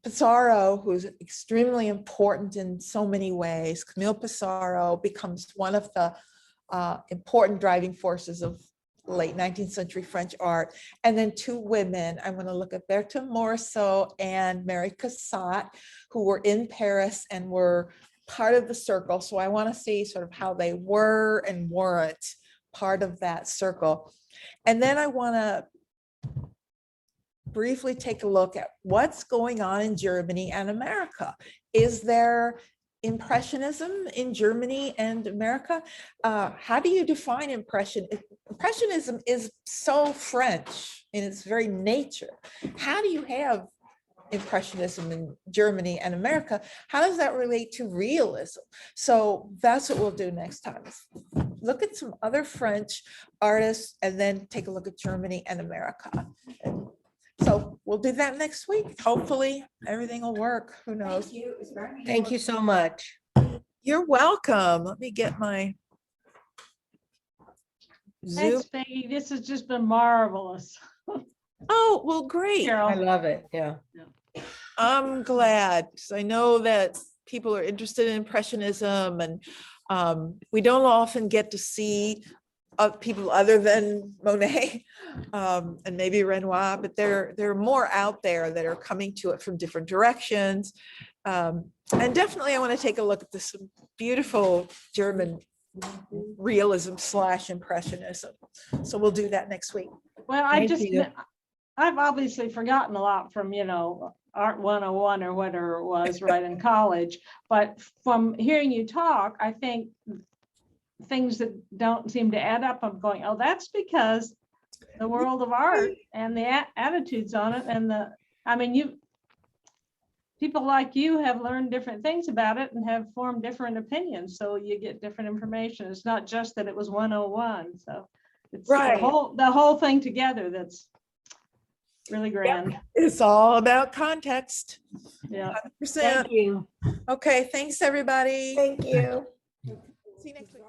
Pissarro, who's extremely important in so many ways. Camille Pissarro becomes one of the important driving forces of late 19th century French art. And then 2 women. I'm going to look at Berthe Morisot and Mary Cassatt, who were in Paris and were part of the circle. So I want to see sort of how they were and weren't part of that circle. And then I want to briefly take a look at what's going on in Germany and America. Is there Impressionism in Germany and America? How do you define impression? Impressionism is so French in its very nature. How do you have Impressionism in Germany and America? How does that relate to realism? So that's what we'll do next time. Look at some other French artists and then take a look at Germany and America. So we'll do that next week. Hopefully everything will work. Who knows? Thank you. It was very Thank you so much. You're welcome. Let me get my Zoom. Thanks, Peggy. This has just been marvelous. Oh, well, great. Carol. I love it. Yeah. I'm glad, 'cause I know that people are interested in Impressionism, and we don't often get to see people other than Monet and maybe Renoir, but there are more out there that are coming to it from different directions. And definitely I want to take a look at this beautiful German realism / Impressionism. So we'll do that next week. Well, Thank you. I've obviously forgotten a lot from, Art 101 or whatever it was right in college. But from hearing you talk, I think things that don't seem to add up, I'm going, oh, that's because the world of art and the attitudes on it and people like you have learned different things about it and have formed different opinions. So you get different information. It's not just that it was 101. So it's Right. the whole thing together that's really grand. It's all about context. Yeah. 100%. Thank you. Okay, thanks, everybody. Thank you. See you next week.